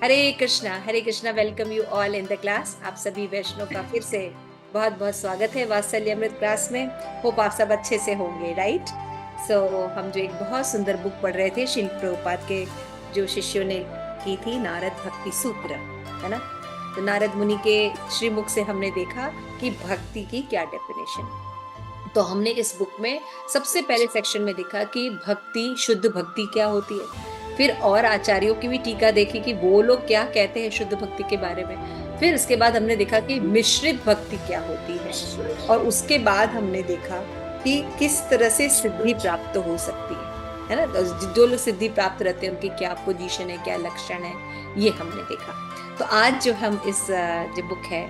Hare Krishna, welcome you all in the class. आप सभी वैष्णव का फिर से बहुत बहुत स्वागत है वात्सल्य अमृत क्लास में। होप आप सब अच्छे से होंगे, राइट। हम जो एक बहुत सुंदर बुक पढ़ रहे थे शिल प्रभुपाद के जो शिष्यों ने की थी, नारद भक्ति सूत्र, है ना। तो नारद मुनि के श्रीमुख से हमने देखा कि भक्ति की क्या डेफिनेशन। तो हमने इस बुक में सबसे पहले सेक्शन में देखा कि भक्ति, शुद्ध भक्ति क्या होती है। फिर और आचार्यों की भी टीका देखी कि वो लोग क्या कहते हैं शुद्ध भक्ति के बारे में। फिर उसके बाद हमने देखा कि मिश्रित भक्ति क्या होती है, और उसके बाद हमने देखा कि किस तरह से सिद्धि प्राप्त हो सकती है ना। तो जो लोग सिद्धि प्राप्त रहते हैं उनकी क्या पोजीशन है, क्या लक्षण है, ये हमने देखा। तो आज जो हम इस जो बुक है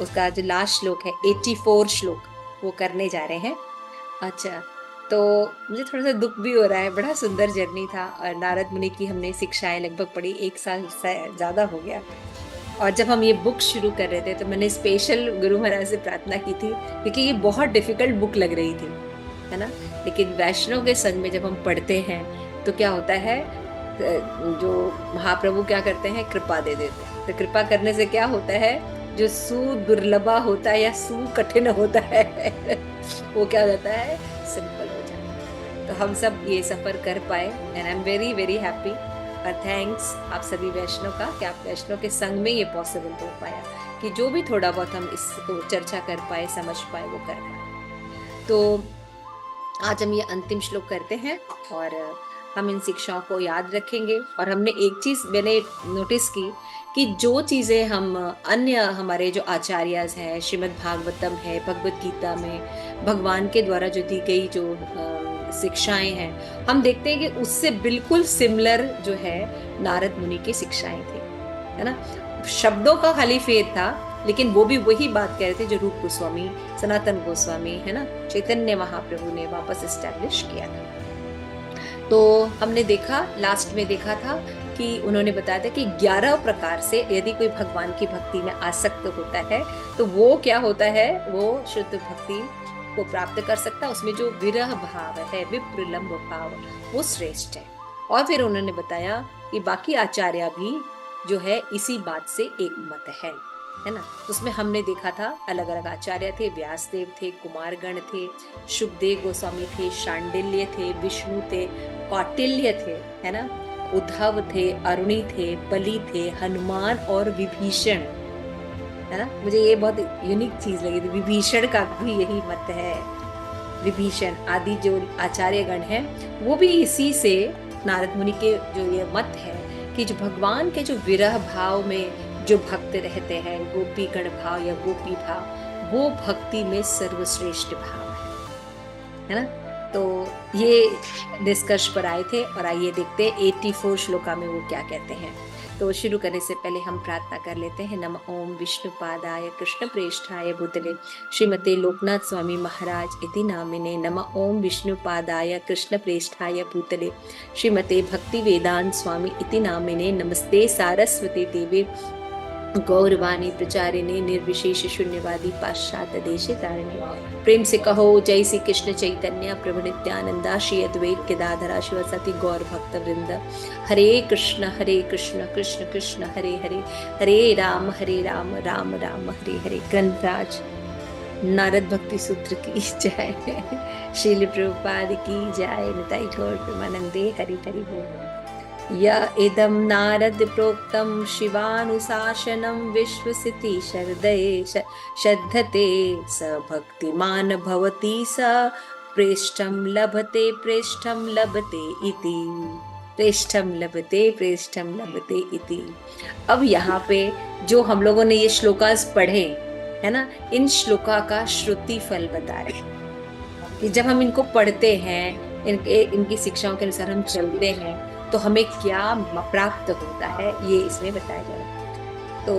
उसका जो लास्ट श्लोक है 84 श्लोक, वो करने जा रहे हैं। अच्छा, तो मुझे थोड़ा सा दुख भी हो रहा है। बड़ा सुंदर जर्नी था और नारद मुनि की हमने शिक्षाएं लगभग पढ़ी, 1 साल से ज्यादा हो गया। और जब हम ये बुक शुरू कर रहे थे तो मैंने स्पेशल गुरु महाराज से प्रार्थना की थी, क्योंकि ये बहुत डिफिकल्ट बुक लग रही थी, है ना। लेकिन वैष्णव के संग में जब हम पढ़ते हैं तो क्या होता है, जो महाप्रभु क्या करते हैं, कृपा दे देते हैं। तो कृपा करने से क्या होता है, जो सुदुर्लभा होता है या सुकठिन होता है वो क्या हो जाता है, सिंपल हो जाता है। तो हम सब ये सफर कर पाए and I am very very happy. और थैंक्स आप सभी वैष्णव का कि आप वैष्णव के संग में ये पॉसिबल हो पाया, कि जो भी थोड़ा बहुत हम इसको चर्चा कर पाए, समझ पाए, वो कर पाए। तो आज हम ये अंतिम श्लोक करते हैं और हम इन शिक्षाओं को याद रखेंगे। और हमने एक चीज मैंने नोटिस की कि जो चीजें हम अन्य हमारे जो आचार्यस हैं, श्रीमद् भागवतम है, भगवत गीता में भगवान के द्वारा जो दी गई जो शिक्षाएं हैं, हम देखते हैं कि उससे बिल्कुल सिमिलर जो है नारद मुनि की शिक्षाएं थी, है ना। शब्दों का खाली फेर था, लेकिन वो भी वही बात कह रहे थे जो रूप गोस्वामी, सनातन गोस्वामी, है ना, चैतन्य महाप्रभु ने वापस एस्टैब्लिश किया था। तो हमने देखा, लास्ट में देखा था कि उन्होंने बताया था कि 11 प्रकार से यदि कोई भगवान की भक्ति में आसक्त होता है तो वो क्या होता है, वो शुद्ध भक्ति को प्राप्त कर सकता है। उसमें जो विरह भाव है, विप्रलंब भाव, वो श्रेष्ठ है। और फिर उन्होंने बताया कि बाकी आचार्य भी जो है इसी बात से एक मत है ना। उसमें हमने देखा था अलग अलग आचार्य थे, व्यासदेव थे, कुमारगण थे, शुभदेव गोस्वामी थे, शांडिल्य थे, विष्णु थे, कौटिल्य थे, है ना, उद्धव थे, अरुणी थे, बलि थे, हनुमान और विभीषण, है ना। मुझे ये बहुत यूनिक चीज लगी थी, विभीषण का भी यही मत है। विभीषण आदि जो आचार्य गण हैं वो भी इसी से, नारद मुनि के जो ये मत है कि जो भगवान के जो विरह भाव में जो भक्त रहते हैं, गोपी गण भाव या गोपी भाव, वो भक्ति में सर्वश्रेष्ठ भाव है ना। तो ये निष्कर्ष पर आए थे और आइए देखते हैं 84 श्लोका में वो क्या कहते हैं। तो शुरू करने से पहले हम प्रार्थना कर लेते हैं। नम ओम विष्णुपादाय कृष्ण प्रेष्ठाय भूतले श्रीमते लोकनाथ स्वामी महाराज इति नामिने। नम ओम विष्णुपादाय कृष्ण प्रेष्ठाय भूतले श्रीमते भक्ति वेदांत स्वामी इति नामिने। नमस्ते सारस्वती देवी गौरवाणी प्रचारिणे निर्विशेष शून्यवादी पाश्चात्य देशे तारिणे। प्रेम से कहो जय श्री कृष्ण चैतन्य प्रभु नित्यानंदा श्री अद्वैत केदाधरा शिवसती गौर भक्त वृंद। हरे कृष्ण कृष्ण कृष्ण हरे हरे, हरे राम राम राम हरे हरे। ग्रंथराज नारद भक्ति सूत्र की जय, श्रील प्रभुपाद की जय, निताई गौर प्रेमानंदे हरि हरि बोल। य इदं नारद प्रोक्तं शिवानुशासनं विश्वसिति श्रद्धते स भक्तिमान भवति स प्रेष्ठं लभते इति। प्रेष्ठं लभते इति। अब यहाँ पे जो हम लोगों ने ये श्लोकास पढ़े है ना, इन श्लोका का श्रुति फल बता रहे कि जब हम इनको पढ़ते हैं, इनकी शिक्षाओं के अनुसार हम चलते हैं तो हमें क्या प्राप्त होता है, ये इसमें बताया जा रहा है। तो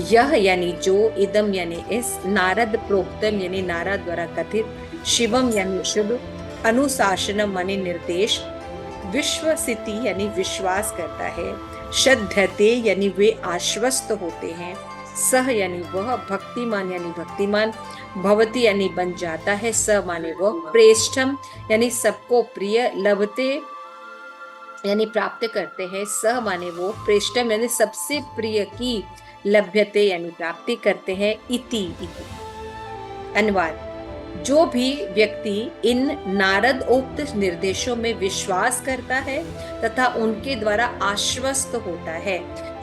यह यानी जो, इदम यानी इस, नारद प्रोक्तम यानी नारद द्वारा कथित, शिवम यानी शुभ, अनुशासनम माने निर्देश, विश्वसिति यानी विश्वास करता है, श्रद्धते यानी वे आश्वस्त होते हैं, सह यानी वह, भक्तिमान यानी भक्तिमान, भवती यानी बन जाता है, स माने वह, प्रेष्ठम यानी सबको प्रिय, लभते यानी प्राप्त करते हैं, स माने वो, प्रेष्टम यानी सबसे प्रिय की, लभ्यते यानी प्राप्ति करते हैं, इति इति। अनुवाद: जो भी व्यक्ति इन नारद उक्त निर्देशों में विश्वास करता है तथा उनके द्वारा आश्वस्त होता है,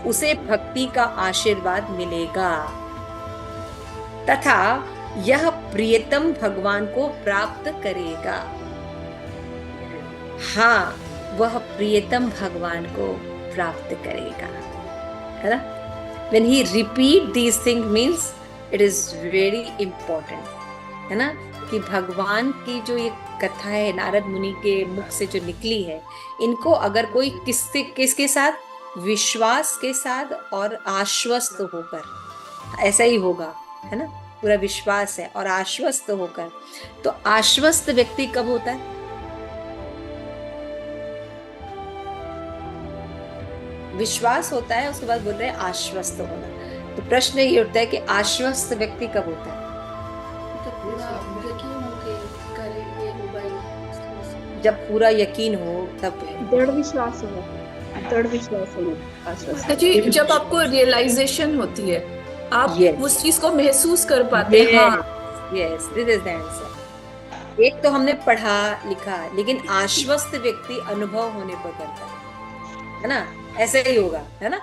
उसे भक्ति का आशीर्वाद मिलेगा तथा यह प्रियतम भगवान को प्राप्त करेगा। हाँ, वह प्रियतम भगवान को प्राप्त करेगा, है ना। When he repeat these things means it is very important, है ना, कि भगवान की जो ये कथा है नारद मुनि के मुख से जो निकली है, इनको अगर कोई किसके साथ, विश्वास के साथ और आश्वस्त होकर, ऐसा ही होगा, है ना, पूरा विश्वास है और आश्वस्त होकर। तो आश्वस्त व्यक्ति कब होता है? विश्वास होता है, उसके बाद बोल रहे हैं आश्वस्त होना। तो प्रश्न ये उठता है कि आश्वस्त व्यक्ति कब होता है? जब पूरा यकीन हो, तब दृढ़ विश्वास हो, दृढ़ विश्वास हो, आश्वस्त जी, जब आपको रियलाइजेशन होती है, आप उस चीज को महसूस कर पाते हैं। हाँ, yes, this is the answer. एक तो हमने पढ़ा लिखा, लेकिन आश्वस्त व्यक्ति अनुभव होने पर करता है ना, ऐसे ही होगा, है ना।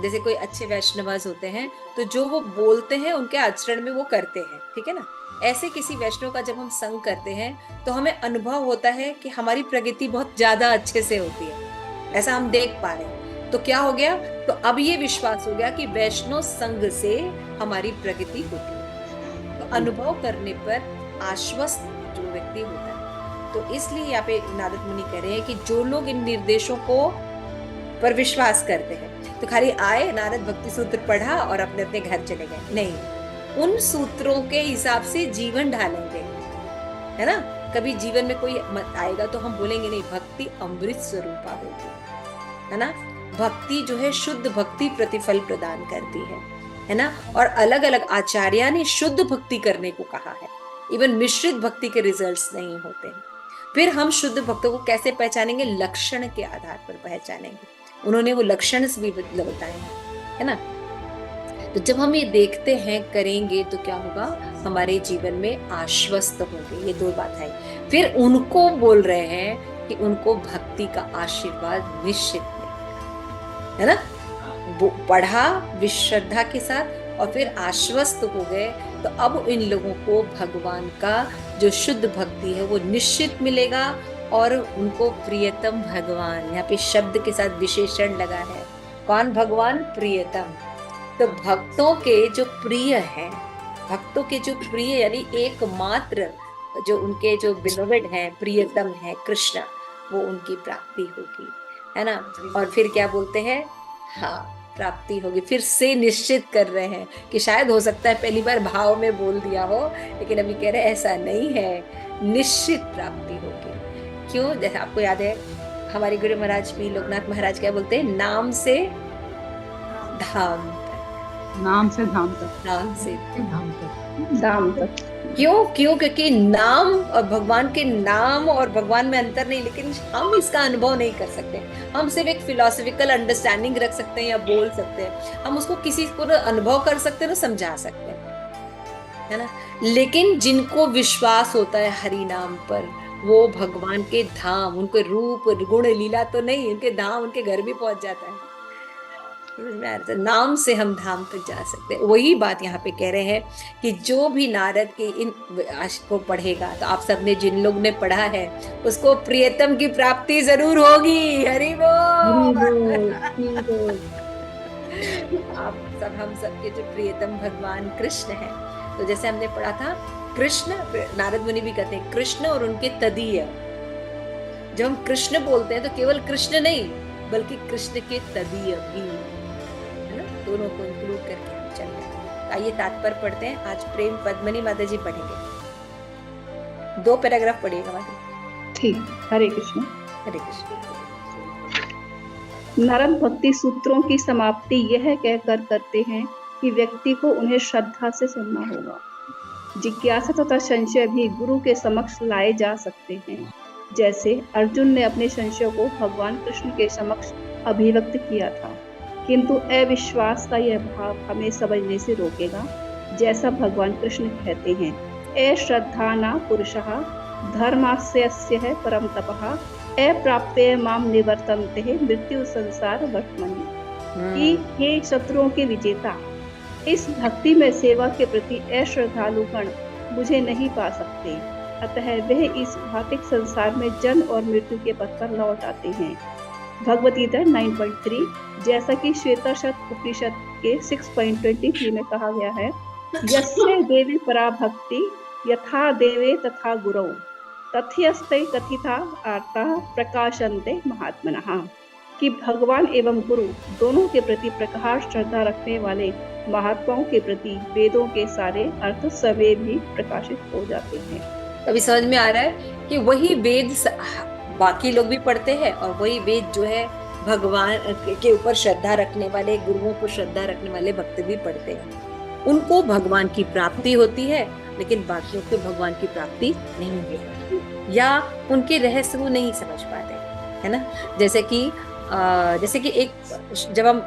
जैसे कोई अच्छे वैष्णवास होते हैं, तो जो वो बोलते हैं उनके आचरण में वो करते हैं, ठीक है ना। ऐसे किसी वैष्णव का जब हम संग करते हैं तो हमें अनुभव होता है कि हमारी प्रगति बहुत ज्यादा अच्छे से होती है, ऐसा हम देख पा रहे हैं। तो क्या हो गया? तो अब ये विश्वास हो गया कि वैष्णव संग से हमारी प्रगति होती है। तो अनुभव करने पर आश्वस्त जो व्यक्ति होता है, तो इसलिए यहाँ पे नारद मुनि कह रहे हैं कि जो लोग इन निर्देशों को पर विश्वास करते हैं, तो खाली आए, नारद भक्ति सूत्र पढ़ा और अपने अपने घर चले गए, नहीं, उन सूत्रों के हिसाब से जीवन ढालेंगे, है ना। कभी जीवन में कोई मत आएगा तो हम बोलेंगे नहीं, भक्ति अमृत स्वरूपा होगी, है ना। भक्ति जो है शुद्ध भक्ति प्रतिफल प्रदान करती है ना। और अलग अलग आचार्य ने शुद्ध भक्ति करने को कहा है, इवन मिश्रित भक्ति के रिजल्ट्स नहीं होते हैं। फिर हम शुद्ध भक्तों को कैसे पहचानेंगे? लक्षण के आधार पर पहचानेंगे। उन्होंने वो लक्षण भी बताए हैं, है ना। तो जब हम ये देखते हैं, करेंगे, तो क्या होगा? हमारे जीवन में आश्वस्त होंगे। ये दो बात है। फिर उनको बोल रहे हैं कि उनको भक्ति का आशीर्वाद निश्चित मिलेगा, है ना। वो पढ़ा विश्रद्धा के साथ और फिर आश्वस्त हो गए, तो अब इन लोगों को भगवान का जो शुद्ध भक्ति है वो निश्चित मिलेगा और उनको प्रियतम भगवान, यहाँ पे शब्द के साथ विशेषण लगा है। कौन भगवान? प्रियतम। तो भक्तों के जो प्रिय है, भक्तों के जो प्रिय यानी एकमात्र जो उनके जो बिलोवेड है, प्रियतम है कृष्ण, वो उनकी प्राप्ति होगी, है ना। और फिर क्या बोलते हैं? हाँ, प्राप्ति होगी। फिर से निश्चित कर रहे हैं कि शायद हो सकता है पहली बार भाव में बोल दिया हो, लेकिन अभी कह रहे हैं ऐसा नहीं है, निश्चित प्राप्ति होगी। क्यों? जैसे आपको याद है हमारे गुरु महाराज भी, लोकनाथ महाराज क्या बोलते हैं? नाम से धाम तक, नाम से धाम तक, नाम से धाम तक, धाम तक। क्यों? क्योंकि नाम और भगवान के नाम और भगवान में अंतर नहीं, लेकिन हम इसका अनुभव नहीं कर सकते। हम सिर्फ एक फिलोसफिकल अंडरस्टैंडिंग रख सकते हैं या बोल सकते हैं, हम उसको किसी को अनुभव कर सकते हैं, समझा सकते हैं, है ना। लेकिन जिनको विश्वास होता है हरि नाम पर, वो भगवान के धाम, उनके रूप गुण लीला तो नहीं, उनके धाम, उनके घर भी पहुंच जाता है। नाम से हम धाम तक जा सकते हैं। वही बात यहाँ पे कह रहे हैं कि जो भी नारद के इन को पढ़ेगा, तो आप सबने जिन लोग ने पढ़ा है उसको प्रियतम की प्राप्ति जरूर होगी। हरि बोल। आप सब, हम सबके जो प्रियतम भगवान कृष्ण हैं, तो जैसे हमने पढ़ा था, कृष्ण, नारद मुनि भी कहते हैं कृष्ण और उनके तदीय। जब हम कृष्ण बोलते हैं तो केवल कृष्ण नहीं, बल्कि कृष्ण के तदीय भी, है ना, दोनों को इंक्लूड करके हम चल रहे हैं। आइए तात्पर्य पढ़ते हैं। आज प्रेम पद्मनी माता जी पढ़ेंगे, 2 पैराग्राफ पढ़िएगा माता। ठीक, हरे कृष्ण। हरे कृष्ण। नारद भक्ति सूत्रों की समाप्ति यह कहकर करते हैं कि व्यक्ति को उन्हें श्रद्धा से सुनना होगा। जिज्ञासा तथा संशय भी गुरु के समक्ष लाए जा सकते हैं। जैसे अर्जुन ने अपने संशय को भगवान कृष्ण के समक्ष अभिव्यक्त किया था, किंतु अविश्वास का यह भाव हमें समझने से रोकेगा। जैसा भगवान कृष्ण कहते हैं, अश्रद्धाना पुरुषः धर्मास्यस्य परम तपः अप्राप्य माम निवर्तन्ते मृत्यु संसार वर्तमनि। कि हे शत्रुओं के विजेता, इस भक्ति में सेवा के प्रति अश्रद्धालु गण मुझे नहीं पा सकते, अतः वह इस भौतिक संसार में जन्म और मृत्यु के पथ पर लौट आते हैं। भगवद गीता 9.3, जैसा कि श्वेताश्वत उपनिषद के 6.23 में कहा गया है, यस्य देवी परा भक्ति यथा देवे तथा गुरौ तथ्यस्ते कथिता आर्ता प्रकाशन्ते महात्मनः। कि भगवान एवं गुरु दोनों के प्रति प्रगाढ़ श्रद्धा रखने वाले महात्माओं के प्रति वेदों के सारे अर्थ सवे भी प्रकाशित हो जाते हैं। अभी समझ में आ रहा है कि वही वेद बाकी लोग भी पढ़ते हैं और वही वेद जो है भगवान के ऊपर श्रद्धा रखने वाले, गुरुओं को श्रद्धा रखने वाले भक्त भी पढ़ते हैं। उनको भगवान की प्राप्ति होती है, लेकिन बाकियों को भगवान की प्राप्ति नहीं होती या उनके रहस्य वो नहीं समझ पाते, है ना। जैसे कि एक जब हम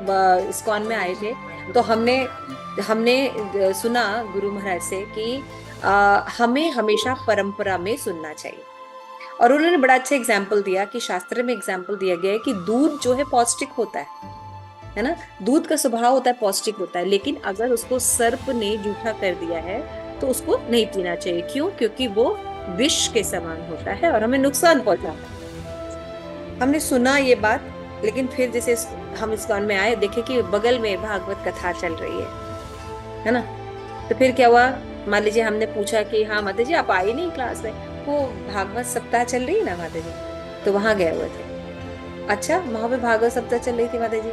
इस्कॉन में आए थे तो हमने सुना गुरु महाराज से कि हमें हमेशा परंपरा में सुनना चाहिए। और उन्होंने बड़ा अच्छा एग्जाम्पल दिया कि शास्त्र में एग्जाम्पल दिया गया है कि दूध जो है पौष्टिक होता है ना। दूध का स्वभाव होता है पौष्टिक होता है, लेकिन अगर उसको सर्प ने जूठा कर दिया है तो उसको नहीं पीना चाहिए। क्यों? क्योंकि वो विष के समान होता है और हमें नुकसान पहुंचाता है। हमने सुना ये बात, लेकिन फिर जैसे हम इस्कॉन में आए, देखे कि बगल में भागवत कथा चल रही है ना। तो फिर क्या हुआ, मान लीजिए हमने पूछा कि हाँ माता जी आप आई नहीं क्लास में, वो भागवत सप्ताह चल रही है ना माता जी, तो वहां गए हुए थे। अच्छा, वहां पे भागवत सप्ताह चल रही थी माता जी,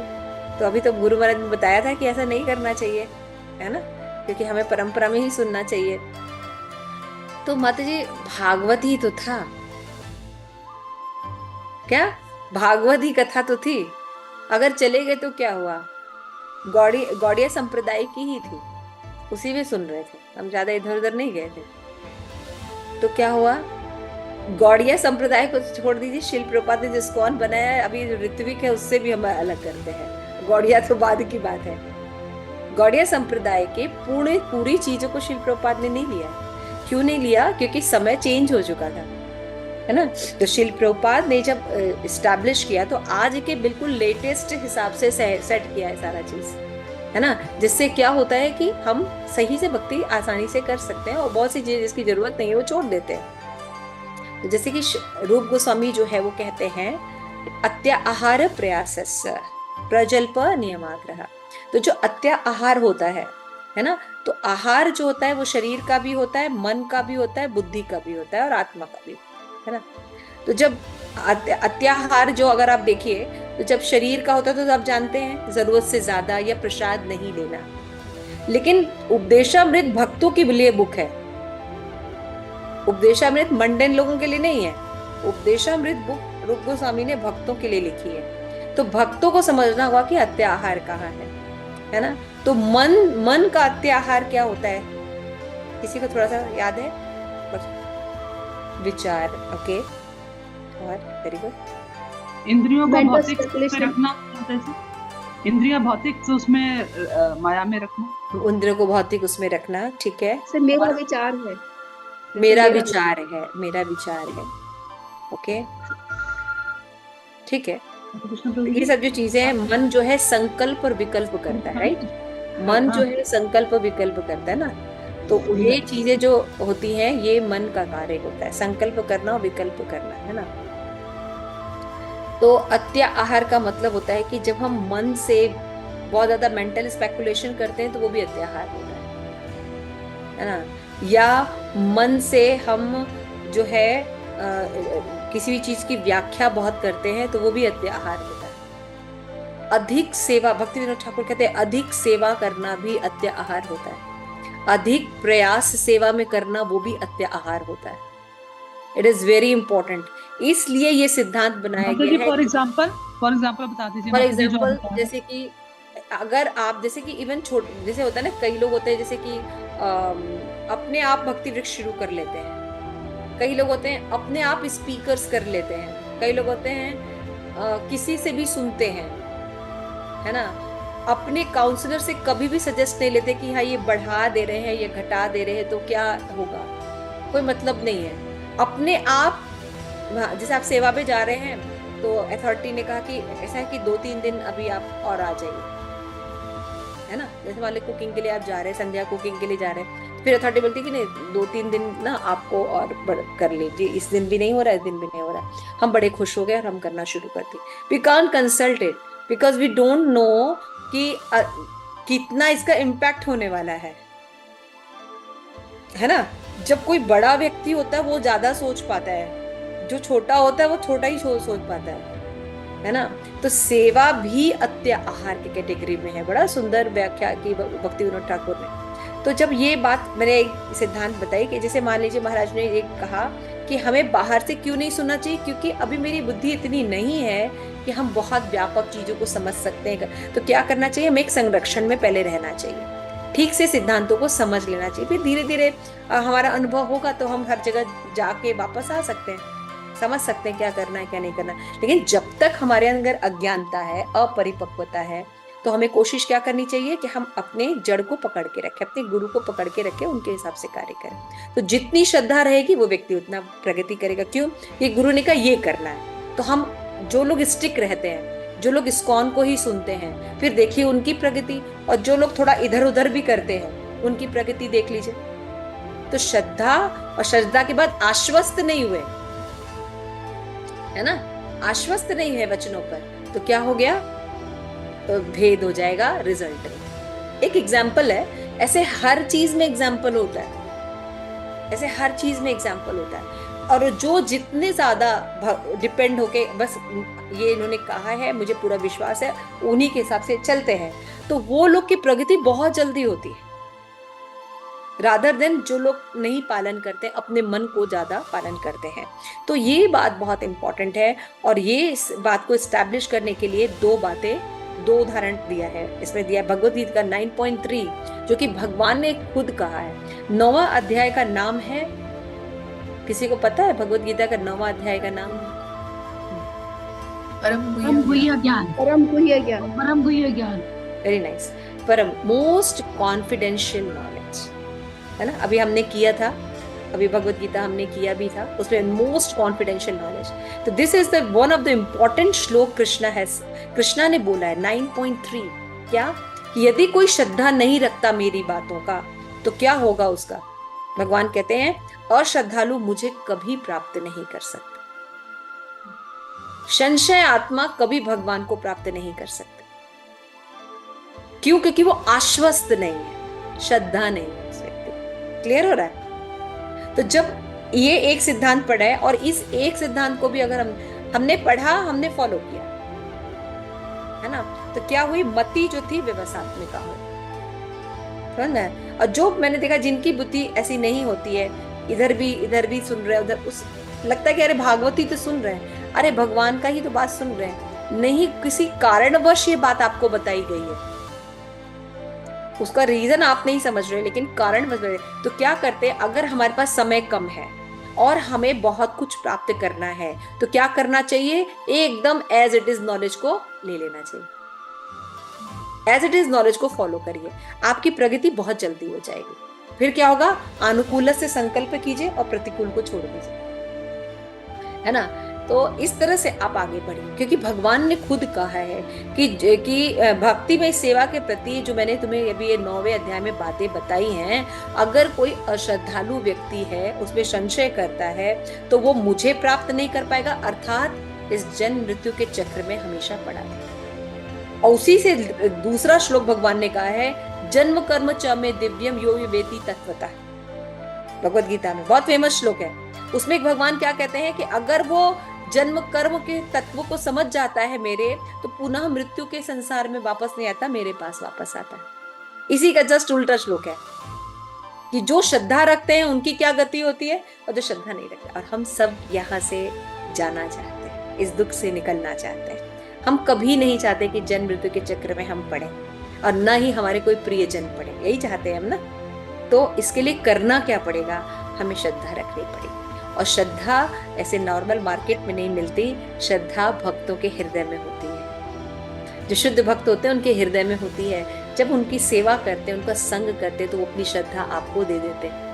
तो अभी तो गुरु महाराज ने बताया था कि ऐसा नहीं करना चाहिए, है ना, क्योंकि हमें परंपरा में ही सुनना चाहिए। तो माता जी भागवत ही तो था, क्या भागवत ही कथा तो थी। अगर चले गए तो क्या हुआ, गौड़िया संप्रदाय की ही थी, उसी में सुन रहे थे, हम ज्यादा इधर उधर नहीं गए थे। तो क्या हुआ, गौड़िया संप्रदाय को छोड़ दीजिए, शिल प्रपात ने जिसको इस्कॉन बनाया है, अभी ऋत्विक है उससे भी हम अलग करते हैं, गौड़िया तो बाद की बात है। गौड़िया संप्रदाय के पूरी चीजों को शिल प्रपात ने नहीं लिया। क्यों नहीं लिया? क्योंकि समय चेंज हो चुका था, है ना। तो शिल प्रभुपाद ने जब इस्टेब्लिश किया तो आज के बिल्कुल लेटेस्ट हिसाब से सेट किया है सारा चीज, है ना, जिससे क्या होता है कि हम सही से भक्ति आसानी से कर सकते हैं और बहुत सी चीज जिसकी जरूरत नहीं है वो छोड़ देते हैं। तो जैसे कि रूप गोस्वामी जो है वो कहते हैं अत्याहार प्रयासस्य प्रजल्प नियमाग्रह। तो जो अत्याहार होता है ना, तो आहार जो होता है वो शरीर का भी होता है, मन का भी होता है, बुद्धि का भी होता है और आत्मा का भी, है ना। तो जब अत्याहार जो अगर आप देखिए तो जब शरीर का होता है तो आप जानते हैं जरूरत से ज्यादा या प्रसाद नहीं लेना। लेकिन उपदेशामृत भक्तों के लिए बुक है, उपदेशामृत मंडन लोगों के लिए नहीं है। उपदेशामृत बुक रूप गोस्वामी ने भक्तों के लिए लिखी है। तो भक्तों को समझना होगा कि अत्याहार कहाँ है ना। तो मन का अत्याहार क्या होता है, किसी को थोड़ा सा याद है? विचार, ओके, और वेरी गुड। इंद्रियों को भौतिक में रखना, इंद्रिया भौतिक तो उसमें माया में रखना, इंद्रियों को भौतिक उसमें रखना, ठीक है। मेरा विचार है, मेरा विचार है, ओके, ठीक है। ये सब जो चीजें हैं, मन जो है संकल्प और विकल्प करता है, राइट। मन जो है संकल्प विकल्प करता है ना। तो ये चीजें जो होती हैं ये मन का कार्य होता है, संकल्प करना और विकल्प करना, है ना। तो अत्याहार का मतलब होता है कि जब हम मन से बहुत ज्यादा मेंटल स्पेकुलेशन करते हैं तो वो भी अत्याहार होता है ना। या मन से हम जो है किसी भी चीज की व्याख्या बहुत करते हैं तो वो भी अत्याहार होता है। अधिक सेवा, भक्ति विनोद ठाकुर कहते हैं अधिक सेवा करना भी अत्याहार होता है। अधिक प्रयास सेवा में करना वो भी अत्याहार होता है। It is very important. इसलिए ये सिद्धांत बनाया गया है। फॉर एग्जाम्पल बता दीजिए। फॉर एग्जाम्पल जैसे कि अगर आप जैसे कि इवन जैसे होता है ना, कई लोग होते हैं जैसे कि अपने आप भक्ति वृक्ष शुरू कर लेते हैं, कई लोग होते हैं अपने आप स्पीकर्स कर लेते हैं, कई लोग होते हैं किसी से भी सुनते हैं, है ना, अपने काउंसलर से कभी भी सजेस्ट नहीं लेते कि हाँ ये बढ़ा दे रहे हैं, ये घटा दे रहे हैं तो क्या होगा, कोई मतलब नहीं है। अपने आप, जैसे आप सेवा पे जा रहे हैं तो अथॉरिटी ने कहा कि ऐसा है कि 2-3 दिन अभी आप और आ जाइए, है ना, जैसे मान लो कुकिंग के लिए आप जा रहे हैं, संध्या कुकिंग के लिए जा रहे हैं, फिर अथॉरिटी बोलती है कि नहीं 2-3 दिन ना आपको और कर लीजिए, इस दिन भी नहीं हो रहा है, इस दिन भी नहीं हो रहा है। हम बड़े खुश हो गए और हम करना शुरू कर दिए। We can't consult it because we don't know कि कितना इसका इम्पैक्ट होने वाला है ना। जब कोई बड़ा व्यक्ति होता है वो ज्यादा सोच पाता है, जो छोटा होता है वो छोटा ही सोच पाता है ना। तो सेवा भी अत्य आहार की कैटेगरी में है। बड़ा सुंदर व्याख्या की भक्ति विनोद ठाकुर ने। तो जब ये बात मैंने एक सिद्धांत बताई कि जैसे मान लीजिए महाराज ने ये कहा कि हमें बाहर से क्यों नहीं सुनना चाहिए, क्योंकि अभी मेरी बुद्धि इतनी नहीं है कि हम बहुत व्यापक चीजों को समझ सकते हैं। तो क्या करना चाहिए, हमें एक संरक्षण में पहले रहना चाहिए, ठीक से सिद्धांतों को समझ लेना चाहिए, फिर धीरे धीरे हमारा अनुभव होगा तो हम हर जगह जाके वापस आ सकते हैं, समझ सकते हैं क्या करना है क्या नहीं करना। लेकिन जब तक हमारे अंदर अज्ञानता है, अपरिपक्वता है, तो हमें कोशिश क्या करनी चाहिए कि हम अपने जड़ को पकड़ के रखें, अपने गुरु को पकड़ के रखें, उनके हिसाब से कार्य करें। तो जितनी श्रद्धा रहेगी वो व्यक्ति उतना प्रगति करेगा। क्यों, ये गुरु ने कहा ये करना है। तो हम जो लोग स्टिक रहते हैं, जो लोग इस्कॉन को ही सुनते हैं, फिर देखिए उनकी प्रगति, और जो लोग थोड़ा इधर उधर भी करते हैं उनकी प्रगति देख लीजिए। तो श्रद्धा, और श्रद्धा के बाद आश्वस्त नहीं हुए, है ना, आश्वस्त नहीं है वचनों पर, तो क्या हो गया, भेद हो जाएगा रिजल्ट में। एक एग्जाम्पल है, ऐसे हर चीज में एग्जाम्पल होता है, ऐसे हर चीज में एग्जाम्पल होता है। और जो जितने ज्यादा डिपेंड होके, बस ये इन्होंने कहा है मुझे पूरा विश्वास है, उन्हीं के हिसाब से चलते हैं, तो वो लोग की प्रगति बहुत जल्दी होती है, रादर देन जो लोग नहीं पालन करते, अपने मन को ज्यादा पालन करते हैं। तो ये बात बहुत इंपॉर्टेंट है। और ये इस बात को एस्टैब्लिश करने के लिए दो उदाहरण दिया है। इसमें दिया भगवद गीता का 9.3, जो कि भगवान ने खुद कहा है। 9वां अध्याय का नाम है, किसी को पता है भगवद गीता का 9वां अध्याय का नाम? परम गुह्य ज्ञान। परम गुह्य ज्ञान। परम गुह्य ज्ञान। Very nice. परम, मोस्ट कॉन्फिडेंशियल नॉलेज, है ना। अभी हमने किया था, अभी भगवद गीता हमने किया भी था, उसमें मोस्ट कॉन्फिडेंशियल नॉलेज। तो this is the one of the important श्लोक कृष्णा ने बोला है 9.3। क्या, कि यदि कोई श्रद्धा नहीं रखता मेरी बातों का तो क्या होगा उसका। भगवान कहते हैं अश्रद्धालु मुझे कभी प्राप्त नहीं कर सकते, संशय आत्मा कभी भगवान को प्राप्त नहीं कर सकते। क्यों, क्योंकि वो आश्वस्त नहीं है, श्रद्धा नहीं है उस व्यक्ति। क्लियर हो रहा है। तो जब ये एक सिद्धांत पढ़ा है, और इस एक सिद्धांत को भी अगर हमने पढ़ा, हमने फॉलो किया, है ना, तो क्या हुई, मति जो थी व्यवसात्मिका हुई, समझ में। और जो मैंने देखा जिनकी बुद्धि ऐसी नहीं होती है, इधर भी सुन रहे, उधर उस लगता है कि अरे भागवती तो सुन रहे हैं, अरे भगवान का ही तो बात सुन रहे हैं, नहीं, किसी कारणवश ये बात आपको बताई गई है, उसका रीजन आप नहीं समझ रहे, लेकिन कारण बदल रहे। तो क्या करते, अगर हमारे पास समय कम है और हमें बहुत कुछ प्राप्त करना है, तो क्या करना चाहिए, एकदम एज इट इज नॉलेज को ले लेना चाहिए, एज इट इज नॉलेज को फॉलो करिए, आपकी प्रगति बहुत जल्दी हो जाएगी। फिर क्या होगा, अनुकूल से संकल्प कीजिए और प्रतिकूल को छोड़ दीजिए, है ना। तो इस तरह से आप आगे बढ़िए, क्योंकि भगवान ने खुद कहा है कि भक्ति में सेवा के प्रति, जो मैंने तुम्हें अभी ये 9वें अध्याय में बातें बताई हैं, अगर कोई अश्रद्धालु व्यक्ति है, उसमें संशय करता है, तो वो मुझे प्राप्त नहीं कर पाएगा, अर्थात इस जन्म मृत्यु के चक्र में हमेशा पड़ा है। और उसी से दूसरा श्लोक भगवान ने कहा है, जन्म कर्म च में दिव्यम यो वेति तत्वतः, भगवद गीता में बहुत फेमस श्लोक है। उसमें भगवान क्या कहते हैं कि अगर वो जन्म कर्म के तत्व को समझ जाता है मेरे, तो पुनः मृत्यु के संसार में वापस नहीं आता, मेरे पास वापस आता है। इसी का जस्ट उल्टा श्लोक है कि जो श्रद्धा रखते हैं उनकी क्या गति होती है, और जो श्रद्धा नहीं रखते। और हम सब यहाँ से जाना चाहते हैं, इस दुख से निकलना चाहते हैं। हम कभी नहीं चाहते कि जन्म मृत्यु के चक्र में हम पड़े, और न ही हमारे कोई प्रियजन पड़े, यही चाहते हैं हम ना। तो इसके लिए करना क्या पड़ेगा, हमें श्रद्धा रखनी पड़ेगी। और श्रद्धा ऐसे नॉर्मल मार्केट में नहीं मिलती, श्रद्धा भक्तों के हृदय में होती है। जो शुद्ध भक्त होते हैं उनके हृदय में होती है। जब उनकी सेवा करते हैं, उनका संग करते हैं, तो वो अपनी श्रद्धा आपको दे देते हैं।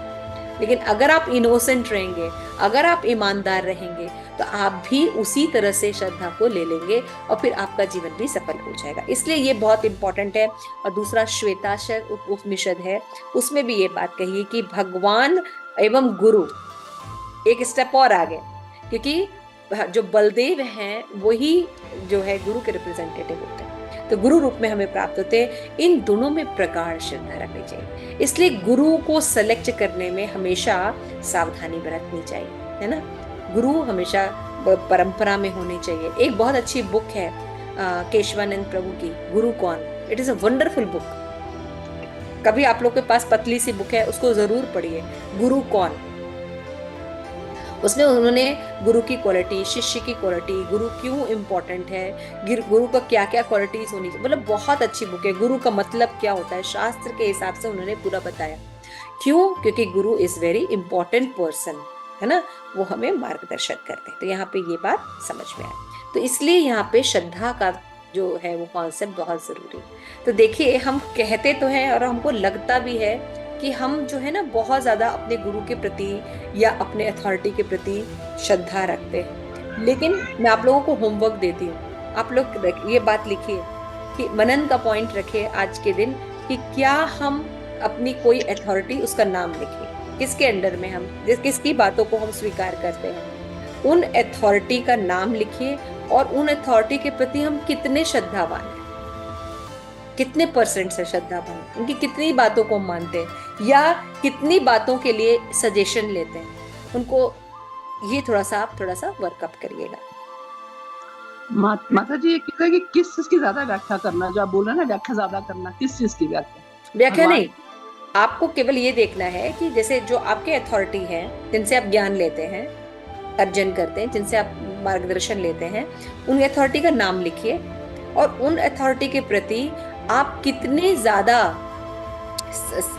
लेकिन अगर आप इनोसेंट रहेंगे, अगर आप ईमानदार रहेंगे, तो आप भी उसी तरह से श्रद्धा को ले लेंगे और फिर आपका जीवन भी सफल हो जाएगा। इसलिए ये बहुत इंपॉर्टेंट है। और दूसरा श्वेताक्षर उपनिषद है, उसमें भी ये बात कही है कि भगवान एवं गुरु एक स्टेप और आगे, क्योंकि जो बलदेव हैं वही जो है गुरु के रिप्रेजेंटेटिव होते हैं, तो गुरु रूप में हमें प्राप्त होते हैं। इन दोनों में प्रगाढ़ श्रद्धा रखनी चाहिए। इसलिए गुरु को सेलेक्ट करने में हमेशा सावधानी बरतनी चाहिए, है ना। गुरु हमेशा परंपरा में होने चाहिए। एक बहुत अच्छी बुक है केशवानंद प्रभु की, गुरु कौन। It is a wonderful book. कभी आप लोग के पास पतली सी बुक है, उसको जरूर पढ़िए, गुरु कौन। उसमें उन्होंने गुरु की क्वालिटी, शिष्य की क्वालिटी, गुरु क्यों इम्पोर्टेंट है, गुरु का क्या क्या क्वालिटीज होनी चाहिए, मतलब बहुत अच्छी बुक है। गुरु का मतलब क्या होता है, शास्त्र के हिसाब से उन्होंने पूरा बताया। क्यों? क्योंकि गुरु इज वेरी इंपॉर्टेंट पर्सन, है ना, वो हमें मार्गदर्शन करते हैं। तो यहाँ पे ये बात समझ में आए। तो इसलिए यहाँ पे श्रद्धा का जो है वो कॉन्सेप्ट बहुत जरूरी है। तो देखिए, हम कहते तो हैं और हमको लगता भी है कि हम जो है ना बहुत ज्यादा अपने गुरु के प्रति या अपने अथॉरिटी के प्रति श्रद्धा रखते हैं। लेकिन मैं आप लोगों को होमवर्क देती हूँ, आप लोग ये बात लिखिए कि मनन का पॉइंट रखिए आज के दिन कि क्या हम अपनी कोई अथॉरिटी, उसका नाम लिखिए, किसके अंडर में हम किसकी बातों को हम स्वीकार करते हैं, उन अथॉरिटी का नाम लिखिए और उन अथॉरिटी के प्रति हम कितने श्रद्धावान हैं, कितने परसेंट से श्रद्धावान, उनकी कितनी बातों को मानते हैं या कितनी बातों के लिए सजेशन लेते हैं, उनको ये थोड़ा सा वर्कअप करिएगा। माता जी, ये कहते हैं कि किस चीज की ज्यादा व्याख्या करना, जो आप बोल रहे हैं ना व्याख्या ज्यादा करना, किस चीज की व्याख्या नहीं, आपको केवल ये देखना है कि जैसे जो आपके अथॉरिटी हैं, जिनसे आप ज्ञान लेते हैं, अर्जन करते हैं, जिनसे आप मार्गदर्शन लेते हैं, उन अथॉरिटी का नाम लिखिए और उन अथॉरिटी के प्रति आप कितने ज्यादा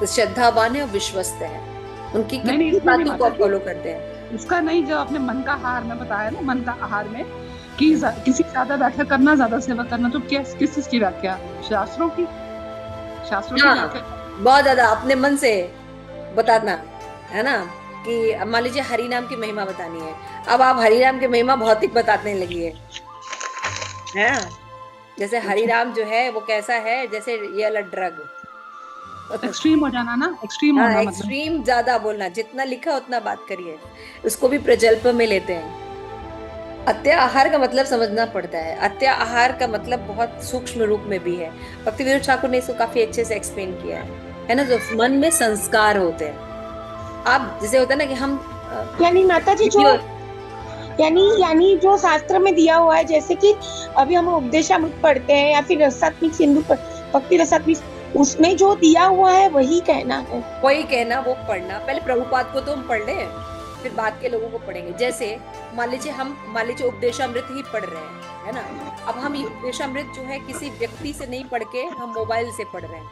श्रद्धावान है और विश्वस्त है, उनकी कितनी बातों को फॉलो करते हैं। उसका नहीं, जो आपने मन का आहार में बताया ना, मन का आहार में कि किसी ज्यादा व्याख्या करना, ज्यादा सेवा करना, तो किस चीज की व्याख्या? शास्त्रों की व्याख्या बहुत ज्यादा अपने मन से बताना, है ना, कि मान लीजिए हरि नाम की महिमा बतानी है, अब आप हरि नाम की महिमा भौतिक बताने लगी है। जैसे हरि नाम जो है वो कैसा है, जैसे ये वाला ड्रग, एक्सट्रीम हो जाना ना, एक्सट्रीम होना, एक्सट्रीम ज्यादा बोलना, जितना लिखा उतना बात करिए, उसको भी प्रजल्प में लेते हैं। अत्या आहार का मतलब समझना पड़ता है। अत्या आहार का मतलब बहुत सूक्ष्म रूप में भी है। भक्ति विनोद ठाकुर ने इसको काफी अच्छे से एक्सप्लेन किया है ना। जो मन में संस्कार होते हैं, आप जैसे होता है ना कि हम यानी माता जी जो यानी जो शास्त्र में दिया हुआ है, जैसे कि अभी हम उपदेशामृत पढ़ते हैं या फिर रसात्मक सिंधु भक्ति रसात्मक, उसमें जो दिया हुआ है वही कहना है, वही कहना, वो पढ़ना। पहले प्रभुपाद को तो हम पढ़ लें, फिर बाद के लोगों को पढ़ेंगे। जैसे मान लीजिए उपदेशामृत ही पढ़ रहे हैं, है ना। अब हम ये उपदेशामृत जो है किसी व्यक्ति से नहीं पढ़ के हम मोबाइल से पढ़ रहे हैं,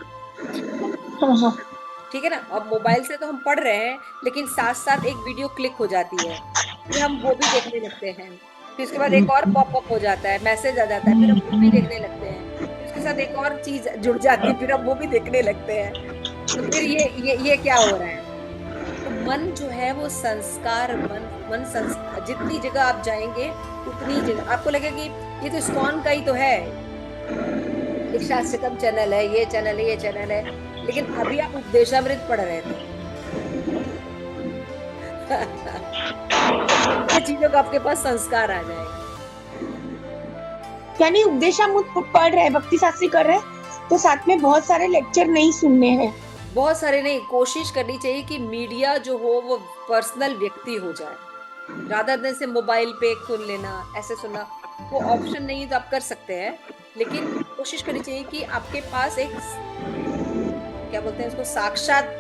ठीक है ना। अब मोबाइल से तो हम पढ़ रहे हैं, लेकिन साथ साथ एक वीडियो क्लिक हो जाती है, फिर हम वो भी देखने लगते हैं, फिर उसके बाद एक और पॉपअप हो जाता है, मैसेज आ जाता है, फिर हम वो भी देखने लगते हैं, फिर उसके साथ एक और चीज जुड़ जाती है, फिर हम वो भी देखने लगते हैं। तो फिर ये क्या हो रहा है? तो मन जो है वो संस्कार, मन संस्कार, जितनी जगह आप जाएंगे उतनी जगह आपको लगेगा कि ये तो इस्कॉन का ही तो है, एक शास्त्रकम चैनल है, ये चैनल है, ये चैनल है, लेकिन अभी आप उपदेशामृत पढ़ रहे थे। ये चीजों का आपके पास संस्कार आ जाएगा। यानी उपदेशामृत पढ़ रहे हैं, भक्ति शास्त्री कर रहे हैं, तो साथ में बहुत सारे लेक्चर नहीं सुनने हैं, बहुत सारे नहीं, कोशिश करनी चाहिए कि मीडिया जो हो वो पर्सनल व्यक्ति हो जाए, रादर देन से मोबाइल पे सुन लेना, ऐसे सुनना। वो ऑप्शन नहीं है तो आप कर सकते हैं, लेकिन कोशिश करनी चाहिए कि आपके पास एक, क्या बोलते हैं उसको, साक्षात,